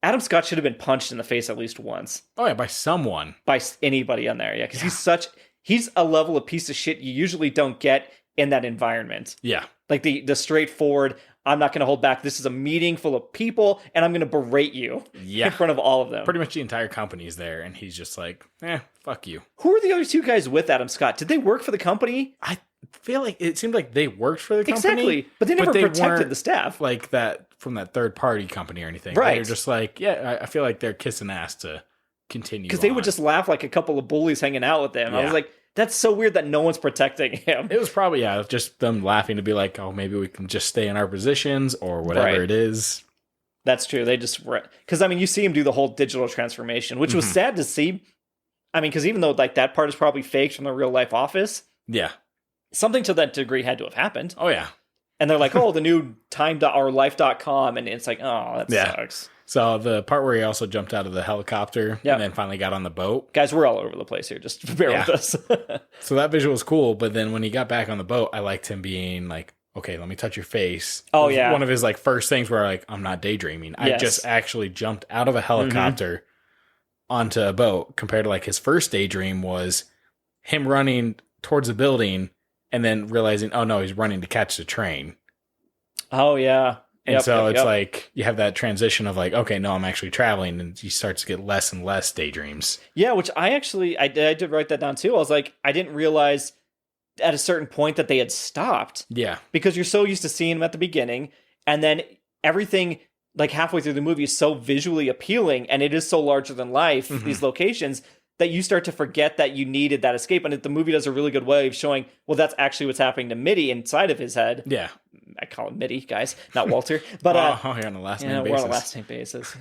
Adam Scott should have been punched in the face at least once. Oh yeah, by someone. By anybody on there, because he's a level of piece of shit you usually don't get in that environment. Yeah. Like the straightforward, I'm not going to hold back. This is a meeting full of people, and I'm going to berate you in front of all of them. Pretty much the entire company's there, and he's just like, fuck you. Who are the other two guys with Adam Scott? Did they work for the company? I feel like it seemed like they worked for the company. Exactly, but they never protected the staff. Like that from that third-party company or anything. Right. They're just like, I feel like they're kissing ass to continue because they would just laugh like a couple of bullies hanging out with them. I was like, that's so weird that no one's protecting him. It was probably, just them laughing to be like, oh, maybe we can just stay in our positions or whatever it is. That's true. They just, because I mean, you see him do the whole digital transformation, which was sad to see. I mean, because even though like that part is probably faked from the real life office. Yeah. Something to that degree had to have happened. Oh, yeah. And they're like, oh, the new time.ourlife.com. And it's like, oh, that sucks. So the part where he also jumped out of the helicopter and then finally got on the boat. Guys, we're all over the place here. Just bear with us. So that visual was cool. But then when he got back on the boat, I liked him being like, okay, let me touch your face. Oh, yeah. One of his like first things where like, I'm not daydreaming. I just actually jumped out of a helicopter onto a boat, compared to like his first daydream was him running towards a building and then realizing, oh no, he's running to catch the train. Oh, yeah. And it's like you have that transition of like, okay, no, I'm actually traveling, and he starts to get less and less daydreams. Yeah, which I did write that down too. I was like, I didn't realize at a certain point that they had stopped. Yeah. Because you're so used to seeing him at the beginning, and then everything like halfway through the movie is so visually appealing, and it is so larger than life, these locations, that you start to forget that you needed that escape. And the movie does a really good way of showing, well, that's actually what's happening to Mitty inside of his head. Yeah. I call him Mitty, guys, not Walter. But you're on a last name basis. We're on a last name basis.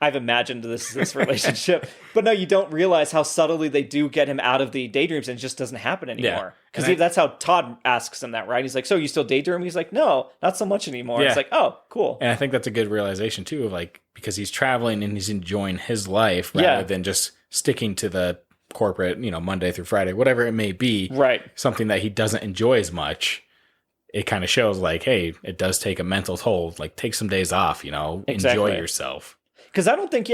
I've imagined this relationship. But no, you don't realize how subtly they do get him out of the daydreams, and it just doesn't happen anymore. Because that's how Todd asks him that, right? He's like, so you still daydream? He's like, no, not so much anymore. Yeah. It's like, oh, cool. And I think that's a good realization too, of like, because he's traveling and he's enjoying his life rather than just sticking to the corporate, Monday through Friday, whatever it may be. Right. Something that he doesn't enjoy as much. It kind of shows like, hey, it does take a mental toll. Like, take some days off, enjoy yourself. Because I don't think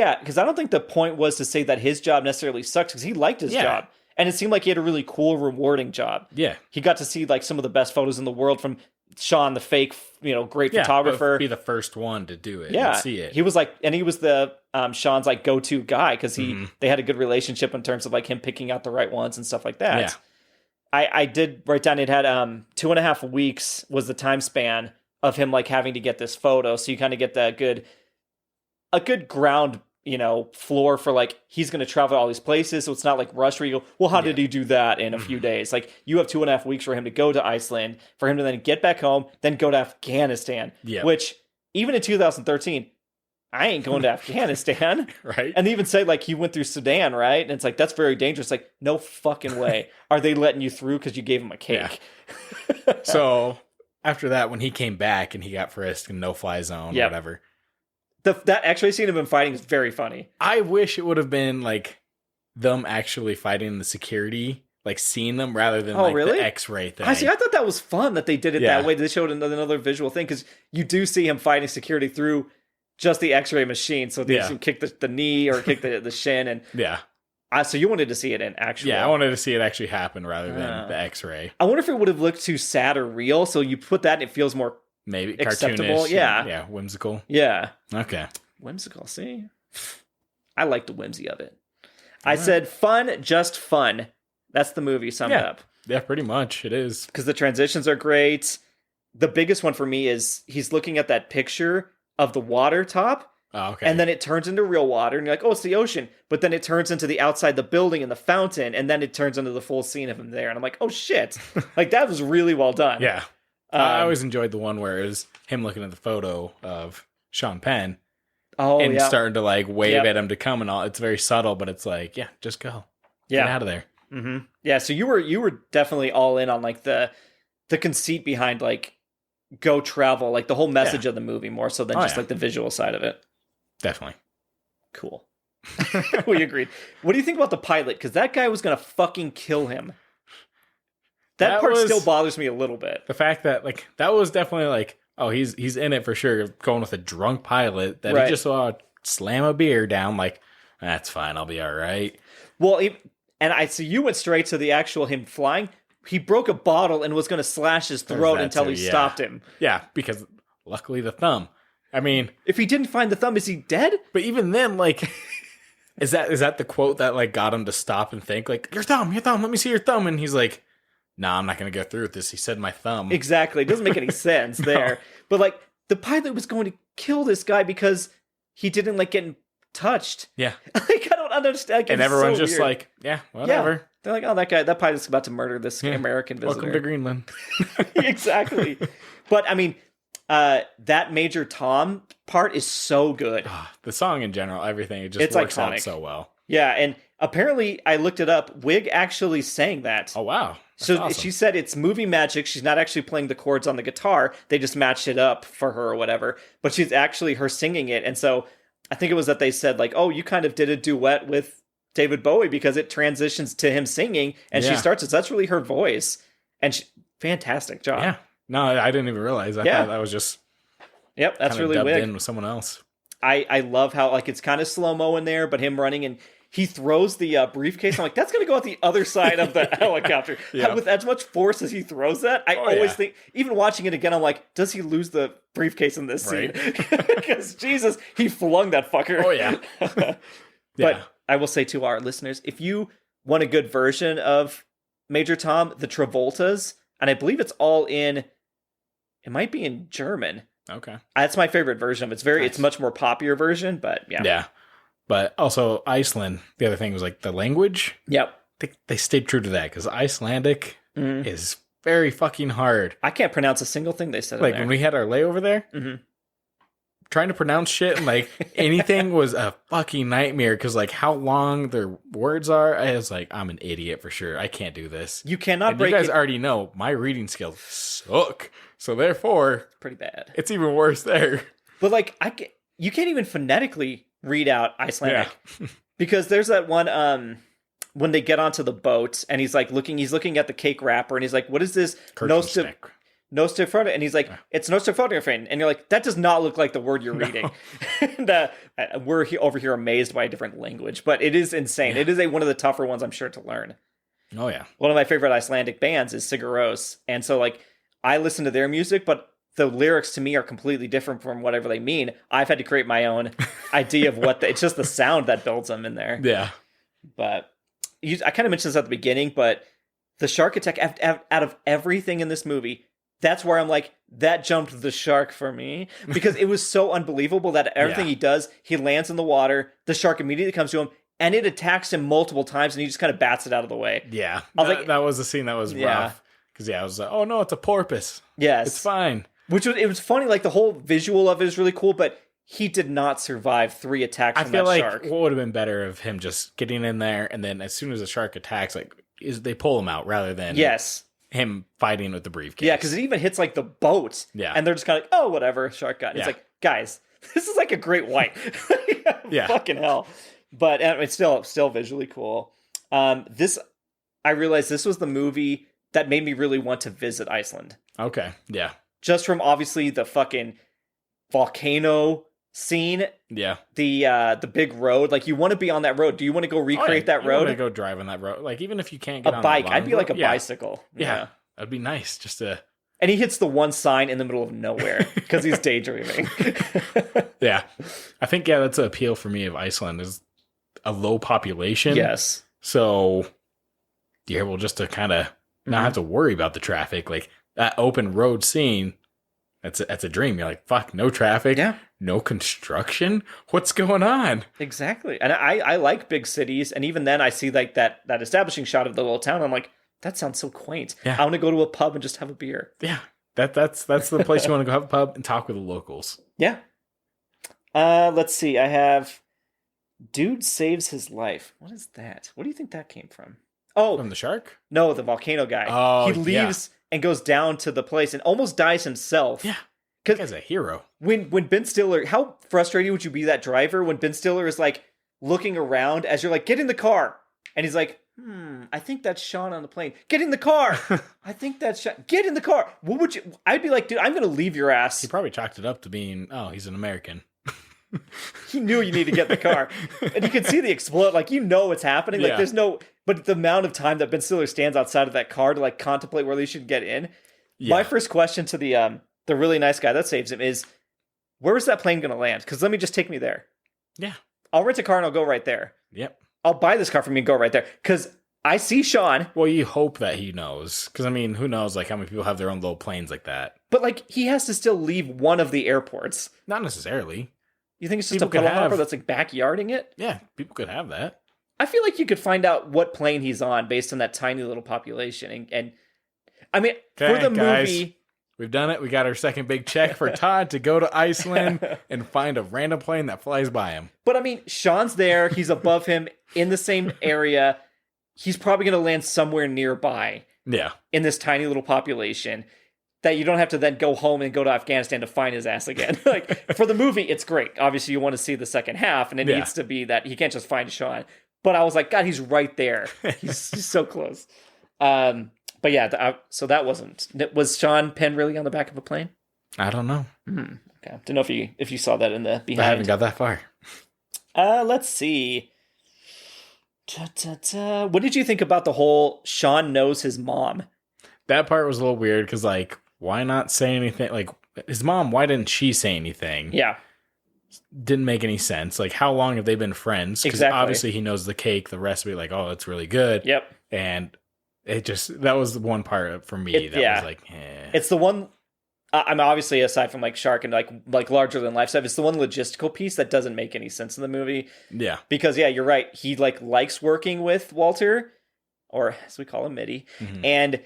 the point was to say that his job necessarily sucks, because he liked his job. And it seemed like he had a really cool, rewarding job. Yeah. He got to see like some of the best photos in the world from Sean, the fake, great photographer. Be the first one to do it and see it. He was like, and he was the Sean's like go-to guy, because they had a good relationship in terms of like him picking out the right ones and stuff like that. Yeah. I did write down, it had 2.5 weeks was the time span of him like having to get this photo. So you kind of get a good ground, floor for like, he's going to travel all these places. So it's not like rush where you go, well, how did he do that in a few days? Like, you have 2.5 weeks for him to go to Iceland, for him to then get back home, then go to Afghanistan, which even in 2013, I ain't going to Afghanistan. Right. And they even say like he went through Sudan, right? And it's like, that's very dangerous. Like, no fucking way are they letting you through because you gave him a cake. Yeah. So after that, when he came back and he got frisked in no-fly zone or whatever. That X-ray scene of him fighting is very funny. I wish it would have been like them actually fighting the security, like seeing them rather than the X-ray thing. I thought that was fun that they did it that way. They showed another visual thing, because you do see him fighting security through just the X-ray machine. So they kick the knee or kick the shin, and so you wanted to see it in actual. Yeah, I wanted to see it actually happen rather than the X-ray. I wonder if it would have looked too sad or real. So you put that, and it feels more maybe acceptable. Yeah, whimsical. Yeah, okay, whimsical. See, I like the whimsy of it. I said fun, just fun. That's the movie summed up. Yeah, pretty much it is, because the transitions are great. The biggest one for me is he's looking at that picture of the water top. Oh, okay. And then it turns into real water, and you're like, oh, it's the ocean. But then it turns into the outside the building and the fountain, and then it turns into the full scene of him there. And I'm like, oh, shit. Like, that was really well done. Yeah. I always enjoyed the one where it was him looking at the photo of Sean Penn. Oh, and starting to, like, wave at him to come and all. It's very subtle, but it's like, yeah, just go. Get out of there. Mm-hmm. Yeah, so you were definitely all in on, like, the conceit behind, like, go travel, like the whole message of the movie, more so than just like the visual side of it. Definitely. Cool. We agreed. What do you think about the pilot? Because that guy was going to fucking kill him. That part still bothers me a little bit. The fact that, like, that was definitely like, oh, he's in it for sure, going with a drunk pilot that he just saw slam a beer down, like, that's fine, I'll be all right. Well, so you went straight to the actual him flying. He broke a bottle and was going to slash his throat until he stopped him. Yeah, because luckily the thumb. I mean, if he didn't find the thumb, is he dead? But even then, like, is that the quote that like got him to stop and think, like, your thumb, let me see your thumb? And he's like, nah, I'm not going to go through with this. He said my thumb. Exactly. It doesn't make any sense there. But like, the pilot was going to kill this guy because he didn't like getting touched. Yeah. Like, I don't understand. Like, and everyone's so just weird. Like, yeah, whatever. Yeah. They're like, oh, that pilot's about to murder this American visitor. Welcome to Greenland. Exactly. But I mean, that Major Tom part is so good. The song in general, everything, it just works out so well. Yeah, and apparently I looked it up. Wig actually sang that. Oh, wow. That's so awesome. she said it's movie magic. She's not actually playing the chords on the guitar. They just matched it up for her or whatever. But she's actually her singing it. And so I think it was that they said like, oh, you kind of did a duet with David Bowie because it transitions to him singing and she starts it. So that's really her voice. And fantastic job. Yeah. No, I didn't even realize. I thought that was just that's really dubbed Wig. in with someone else. I love how like it's kind of slow-mo in there, but him running and he throws the briefcase. I'm like, that's going to go out the other side of the helicopter. With as much force as he throws that, I always think, even watching it again, I'm like, does he lose the briefcase in this scene? Because Jesus, he flung that fucker. Oh, yeah. But I will say to our listeners, if you want a good version of Major Tom, the Travoltas, and I believe it's all in, it might be in German. Okay. That's my favorite version of it. It's much more popular version, but yeah. Yeah. But also Iceland, the other thing was like the language. Yep. They stayed true to that because Icelandic is very fucking hard. I can't pronounce a single thing they said. Like when we had our layover there, trying to pronounce shit and like anything was a fucking nightmare because like how long their words are. I was like, I'm an idiot for sure. I can't do this. You cannot break. You guys already know my reading skills suck, so therefore, pretty bad. It's even worse there. But like you can't even phonetically read out Icelandic because there's that one when they get onto the boat and he's looking at the cake wrapper and he's like, what is this? Nostifrota, and he's like, it's Nostifrota, and you're like, that does not look like the word you're reading. And, we're over here amazed by a different language, but it is insane. It is one of the tougher ones, I'm sure, to learn. Oh yeah, one of my favorite Icelandic bands is Sigur Rós, and so like I listen to their music, but the lyrics to me are completely different from whatever they mean. I've had to create my own idea of it's just the sound that builds them in there. Yeah. But I kind of mentioned this at the beginning, but the shark attack, out of everything in this movie, that's where I'm like, that jumped the shark for me. Because it was so unbelievable that everything he does, he lands in the water, the shark immediately comes to him, and it attacks him multiple times, and he just kind of bats it out of the way. Yeah. That was the scene that was rough. Because I was like, oh no, it's a porpoise. Yes. It's fine. It was funny, like the whole visual of it is really cool, but he did not survive 3 attacks from that shark. I feel like what would have been better of him just getting in there, and then as soon as the shark attacks, they pull him out rather than him fighting with the briefcase. Yeah, because it even hits like the boat. Yeah. And they're just kind of like, oh, whatever, shark got. It's like, guys, this is like a great white. Fucking hell. But it's still visually cool. I realized this was the movie that made me really want to visit Iceland. Okay. Yeah. Just from obviously the fucking volcano scene. Yeah. The big road. Like you want to be on that road. Do you want to go recreate that road? I want to go drive on that road. Like even if you can't get on a bike, I'd be like a bicycle. Yeah. That'd be nice just to. And he hits the one sign in the middle of nowhere because he's daydreaming. Yeah. I think that's an appeal for me of Iceland is a low population. Yes. So you're able just to kind of not have to worry about the traffic. Like that open road scene, that's a dream. You're like, fuck, no traffic, no construction. What's going on? Exactly. And I like big cities, and even then I see like that establishing shot of the little town. I'm like, that sounds so quaint. Yeah. I want to go to a pub and just have a beer. Yeah. That's the place you want to go have a pub and talk with the locals. Yeah. Let's see. I have dude saves his life. What is that? What do you think that came from? Oh, from the shark? No, the volcano guy. Oh, he leaves and goes down to the place and almost dies himself. Yeah, that guy's a hero. When Ben Stiller, how frustrated would you be that driver when Ben Stiller is like looking around as you're like, get in the car, and he's like, I think that's Sean on the plane. Get in the car. I think that's Sean. Get in the car. What would you? I'd be like, dude, I'm gonna leave your ass. He probably chalked it up to being, he's an American. He knew you need to get in the car, and you can see the explode. Like what's happening. Like there's no, but the amount of time that Ben Stiller stands outside of that car to like contemplate whether he should get in. Yeah. My first question to the really nice guy that saves him is, where is that plane going to land? Because let me just take me there. Yeah, I'll rent a car and I'll go right there. Yep, I'll buy this car for me and go right there because I see Sean. Well, you hope that he knows, because I mean, who knows like how many people have their own little planes like that. But like he has to still leave one of the airports. Not necessarily. You think it's just a puddle hopper that's like backyarding it? Yeah, people could have that. I feel like you could find out what plane he's on based on that tiny little population. And I mean, for the movie, We've done it. We got our second big check for Todd to go to Iceland and find a random plane that flies by him. But I mean, Sean's there. He's above him in the same area. He's probably going to land somewhere nearby. Yeah. In this tiny little population that you don't have to then go home and go to Afghanistan to find his ass again. Like, for the movie, it's great. Obviously, you want to see the second half, and it needs to be that he can't just find Sean. But I was like, God, he's right there. He's so close. But yeah, so that wasn't... Was Sean Penn really on the back of a plane? I don't know. Okay. Don't know if you saw that in the behind. I haven't got that far. Let's see. What did you think about the whole Sean knows his mom? That part was a little weird because, like, why not say anything? Like, his mom, why didn't she say anything? Yeah. Didn't make any sense. Like, how long have they been friends? Because obviously he knows the cake, the recipe, like, oh, it's really good. Yep. And it just, that was the one part for me that was like, eh. It's the one, I'm obviously, aside from like Shark and like larger than life stuff, it's the one logistical piece that doesn't make any sense in the movie. Yeah. Because, yeah, you're right. He like likes working with Walter, or as we call him, Mitty. And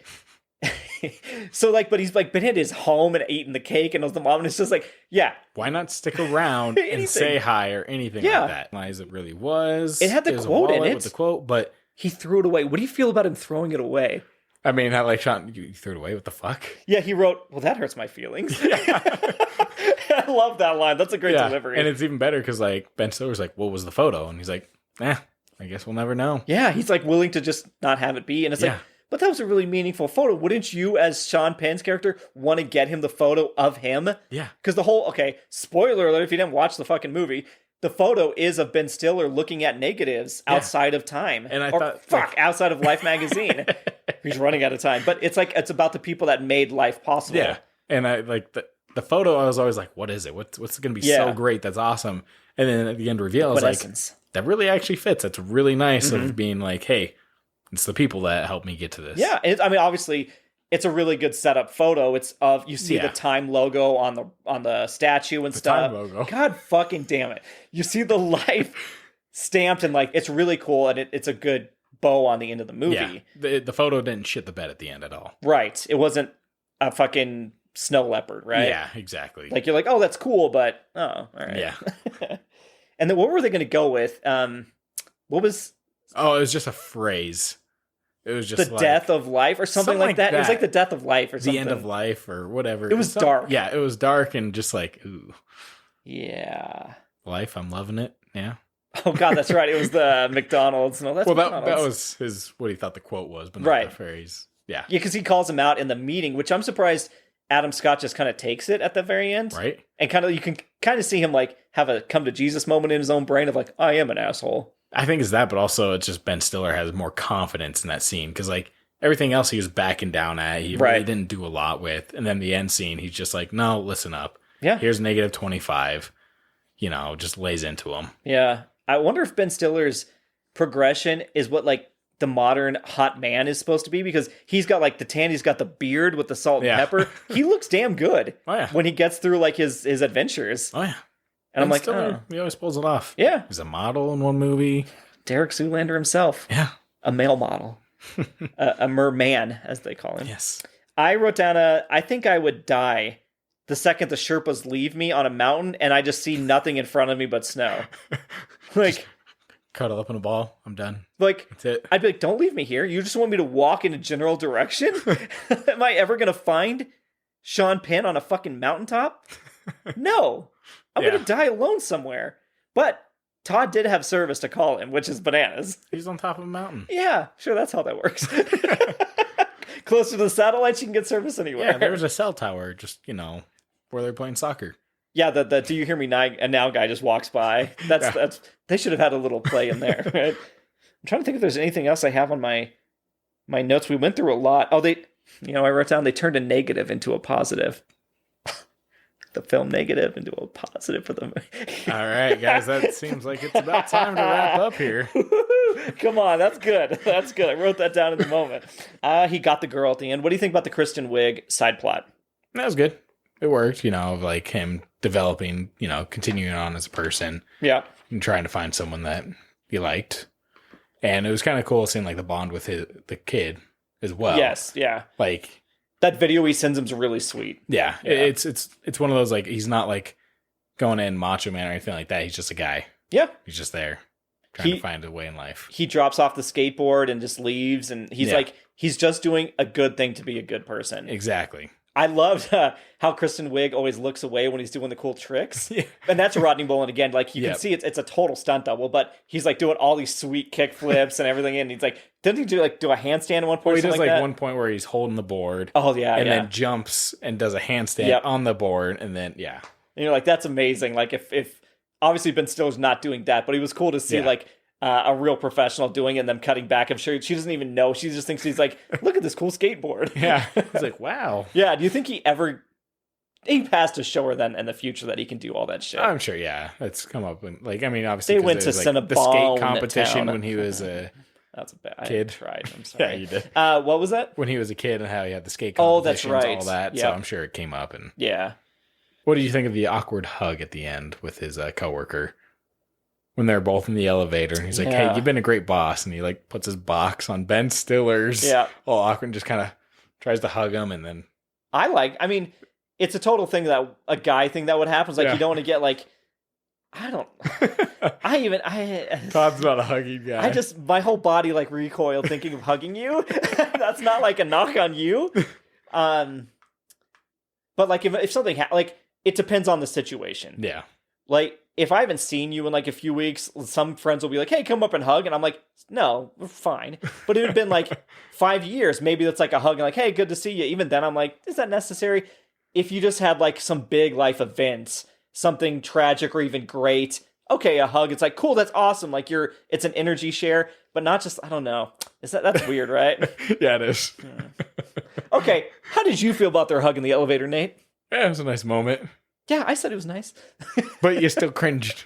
so like, but he's like been at his home and eating the cake and knows the mom, and it's just like, yeah. Why not stick around and say hi or anything like that? As it really was. It had the quote in it. With the quote, but he threw it away. What do you feel about him throwing it away? I mean, like, Sean, you threw it away? What the fuck? Yeah, he wrote, well, that hurts my feelings. I love that line. That's a great delivery. And it's even better because, like, Ben Stiller's like, what was the photo? And he's like, I guess we'll never know. Yeah, he's, like, willing to just not have it be. And it's like, but that was a really meaningful photo. Wouldn't you, as Sean Penn's character, want to get him the photo of him? Yeah. Because the whole, spoiler alert if you didn't watch the fucking movie, the photo is of Ben Stiller looking at negatives outside of Time. And I thought, outside of Life magazine. He's running out of time. But it's like, it's about the people that made life possible. Yeah. And I like the photo, I was always like, what is it? What's going to be so great? That's awesome. And then at the end reveal, I was like, that really actually fits. That's really nice of being like, hey, it's the people that helped me get to this. Yeah. I mean, obviously, it's a really good setup photo. It's of, you see the Time logo on the statue and stuff. Time logo. God fucking damn it. You see the life stamped, and like, it's really cool, and it's a good bow on the end of the movie. Yeah. The photo didn't shit the bed at the end at all. Right. It wasn't a fucking snow leopard, right? Yeah, exactly. Like, you're like, oh, that's cool, but all right. Yeah. And then what were they going to go with? What was... Oh, it was just a phrase. It was just the death of life or something like that. It was like the death of life or something. The end of life or whatever. It was dark. Yeah, it was dark and just like, ooh. Yeah. Life, I'm loving it. Yeah. Oh, God, that's right. It was the McDonald's. No, that's McDonald's. That was what he thought the quote was, but not the phrase. Yeah. Yeah, because he calls him out in the meeting, which I'm surprised Adam Scott just kind of takes it at the very end. Right. And you can kind of see him like have a come to Jesus moment in his own brain of like, I am an asshole. I think it's that, but also it's just Ben Stiller has more confidence in that scene because like everything else he was backing down at, he really didn't do a lot with. And then the end scene, he's just like, no, listen up. Yeah. Here's negative 25. Just lays into him. Yeah. I wonder if Ben Stiller's progression is what like the modern hot man is supposed to be, because he's got like the tan, he's got the beard with the salt and pepper. He looks damn good when he gets through like his adventers. Oh, yeah. And I'm like, he always pulls it off. Yeah. He's a model in one movie. Derek Zoolander himself. Yeah. A male model. A merman, as they call him. Yes. I wrote down I think I would die the second the Sherpas leave me on a mountain and I just see nothing in front of me but snow. Like, just cuddle up in a ball. I'm done. Like, that's it. I'd be like, don't leave me here. You just want me to walk in a general direction? Am I ever going to find Sean Penn on a fucking mountaintop? No. I'm going to die alone somewhere. But Todd did have service to call him, which is bananas. He's on top of a mountain. Yeah, sure, that's how that works. Closer to the satellites, you can get service anywhere. Yeah, there was a cell tower just, where they're playing soccer. Yeah, the Do You Hear Me Now guy just walks by. That's they should have had a little play in there, right? I'm trying to think if there's anything else I have on my notes. We went through a lot. Oh, I wrote down they turned a negative into a positive. The film negative into a positive for the movie. All right, guys, that seems like it's about time to wrap up here. Come on, that's good. That's good. I wrote that down in the moment. He got the girl at the end. What do you think about the Kristen Wiig side plot? That was good. It worked, of like him developing, continuing on as a person. Yeah. And trying to find someone that he liked. And it was kind of cool seeing like the bond with the kid as well. Yes, yeah. Like, That video he sends him's really sweet. Yeah. It's one of those, like, he's not like going in macho man or anything like that. He's just a guy. Yeah. He's just there trying to find a way in life. He drops off the skateboard and just leaves, and he's like, he's just doing a good thing to be a good person. Exactly. I loved how Kristen Wiig always looks away when he's doing the cool tricks. Yeah. And that's Rodney Mullen again. Like, you can see it's a total stunt double, but he's like doing all these sweet kick flips and everything. And he's like, didn't he do a handstand at one point? Well, he does like one point where he's holding the board. Oh, yeah. And then jumps and does a handstand on the board. And then, And you're like, that's amazing. Like, if obviously Ben Stiller's not doing that, but it was cool to see like a real professional doing it and them cutting back. I'm sure she doesn't even know. She just thinks he's like, look at this cool skateboard. Yeah. He's like, wow. Yeah. Do you think he has to show her then in the future that he can do all that shit? I'm sure, it's come up. Like, I mean, obviously, they went to like the skate competition when he was a that's a bad kid. I tried. I'm sorry. Yeah, you did. What was that? When he was a kid and how he had the skate competitions, that's right. all that. So I'm sure it came up. And what do you think of the awkward hug at the end with his coworker? When they're both in the elevator, and he's like, hey, you've been a great boss. And he like puts his box on Ben Stiller's all awkward and just kind of tries to hug him. And then I mean, it's a total thing that a guy thing that would happen. It's like, you don't want to get like, Todd's not a hugging guy. My whole body like recoiled thinking of hugging you. That's not like a knock on you. But like if something, like it depends on the situation. Yeah. Like, if I haven't seen you in like a few weeks, some friends will be like, hey, come up and hug. And I'm like, no, we're fine. But it would have been like 5 years. Maybe it's like a hug and like, hey, good to see you. Even then, I'm like, is that necessary? If you just had like some big life events, something tragic or even great, okay, a hug. It's like, cool, that's awesome. Like it's an energy share, but not just, I don't know. That's weird, right? Yeah, it is. Okay, how did you feel about their hug in the elevator, Nate? Yeah, it was a nice moment. Yeah, I said it was nice. But you still cringed.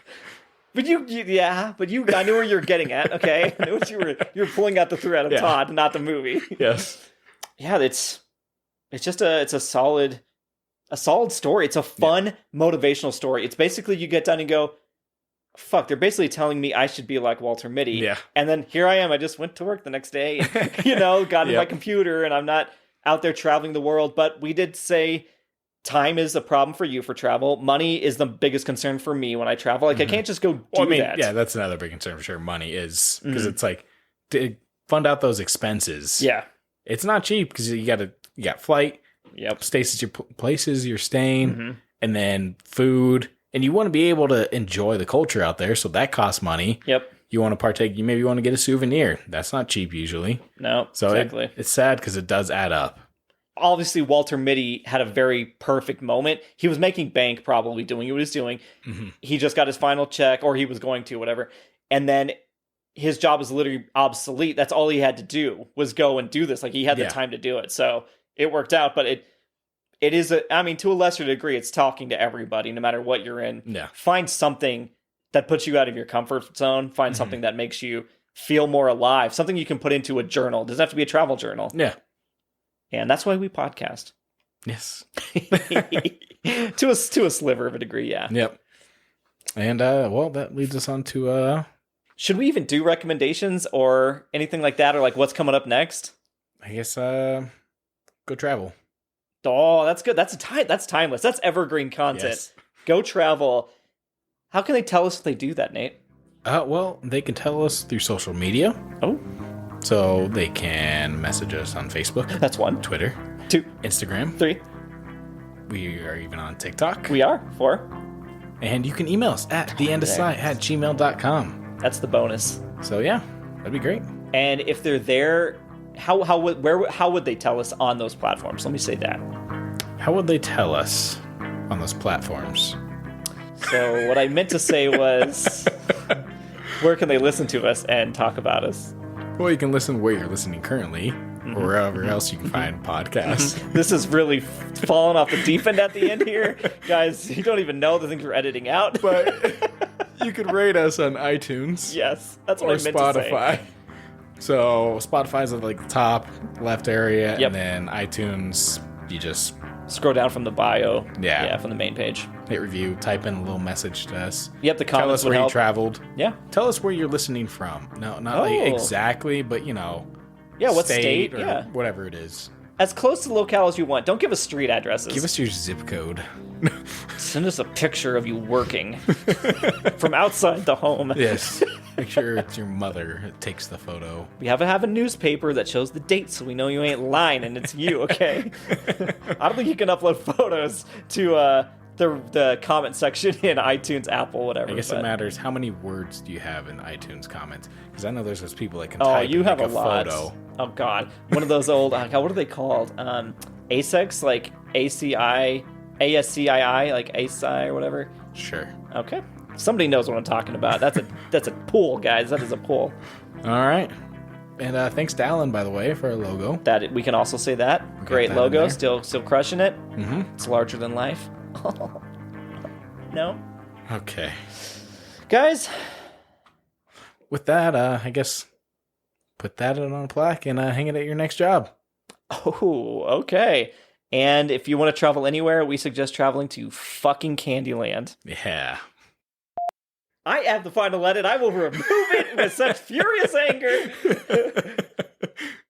But I knew where you were getting at, okay? I knew what you were pulling out the thread of Todd, not the movie. Yes. Yeah, it's just a solid story. It's a fun, motivational story. It's basically you get done and go, fuck, they're basically telling me I should be like Walter Mitty. Yeah. And then here I am, I just went to work the next day and, got in my computer and I'm not out there traveling the world. But we did say time is a problem for you for travel. Money is the biggest concern for me when I travel. Like, I can't just go do that. Yeah, that's another big concern for sure. Money is, because it's like, to fund out those expenses. Yeah. It's not cheap because you got flight, places you're staying, and then food. And you want to be able to enjoy the culture out there. So that costs money. Yep. You want to partake, you maybe want to get a souvenir. That's not cheap usually. No, so exactly. It's sad because it does add up. Obviously, Walter Mitty had a very perfect moment. He was making bank, probably doing what he was doing. He just got his final check, or he was going to, whatever. And then his job was literally obsolete. That's all he had to do was go and do this. Like, he had the time to do it. So it worked out. But it is, to a lesser degree, it's talking to everybody, no matter what you're in. Yeah. Find something that puts you out of your comfort zone. Find something that makes you feel more alive. Something you can put into a journal. It doesn't have to be a travel journal. Yeah. And that's why we podcast. Yes. to a sliver of a degree, yeah. Yep. And, that leads us on to... Should we even do recommendations or anything like that? Or like what's coming up next? I guess, go travel. Oh, that's good. That's timeless. That's evergreen content. Yes. Go travel. How can they tell us if they do that, Nate? They can tell us through social media. Oh. So they can message us on Facebook. That's 1. Twitter. 2. Instagram. 3. We are even on TikTok. We are. 4. And you can email us at theendofsight@gmail.com. That's the bonus. So yeah, that'd be great. And if they're there, how would they tell us on those platforms? Let me say that. How would they tell us on those platforms? So what I meant to say was, where can they listen to us and talk about us? Well, you can listen where you're listening currently, or wherever else you can find podcasts. This is really falling off the deep end at the end here. Guys, you don't even know the things we're editing out. But you could rate us on iTunes. Yes, that's what I meant Spotify. to say. So Spotify's at like the top left area, and then iTunes, you just scroll down from the bio. Yeah, from the main page. Hit review, type in a little message to us. Yep, the comments tell us would where help. You traveled. Yeah. Tell us where you're listening from. No, not like exactly, but what state or whatever it is. as close to the locale as you want. Don't give us street addresses. Give us your zip code. Send us a picture of you working from outside the home. Yes. Make sure it's your mother that takes the photo. We have to have a newspaper that shows the date so we know you ain't lying and it's you, okay? I don't think you can upload photos to the comment section in iTunes, Apple, whatever. I guess it matters how many words do you have in iTunes comments, because I know there's those people that can type you have a lot. photo. Oh god, one of those old what are they called? ASEX, like ASCII, like ASCII or whatever. Sure. Okay, somebody knows what I'm talking about. That's a pool, guys. That is a pool. All right. And thanks to Alan, by the way, for our logo. That we can also say that. Great logo, still crushing it. Mm-hmm. It's larger than life. No? Okay. Guys? With that, I guess put that on a plaque and hang it at your next job. Oh, okay. And if you want to travel anywhere, we suggest traveling to fucking Candyland. Yeah. I have the final edit. I will remove it with such furious anger.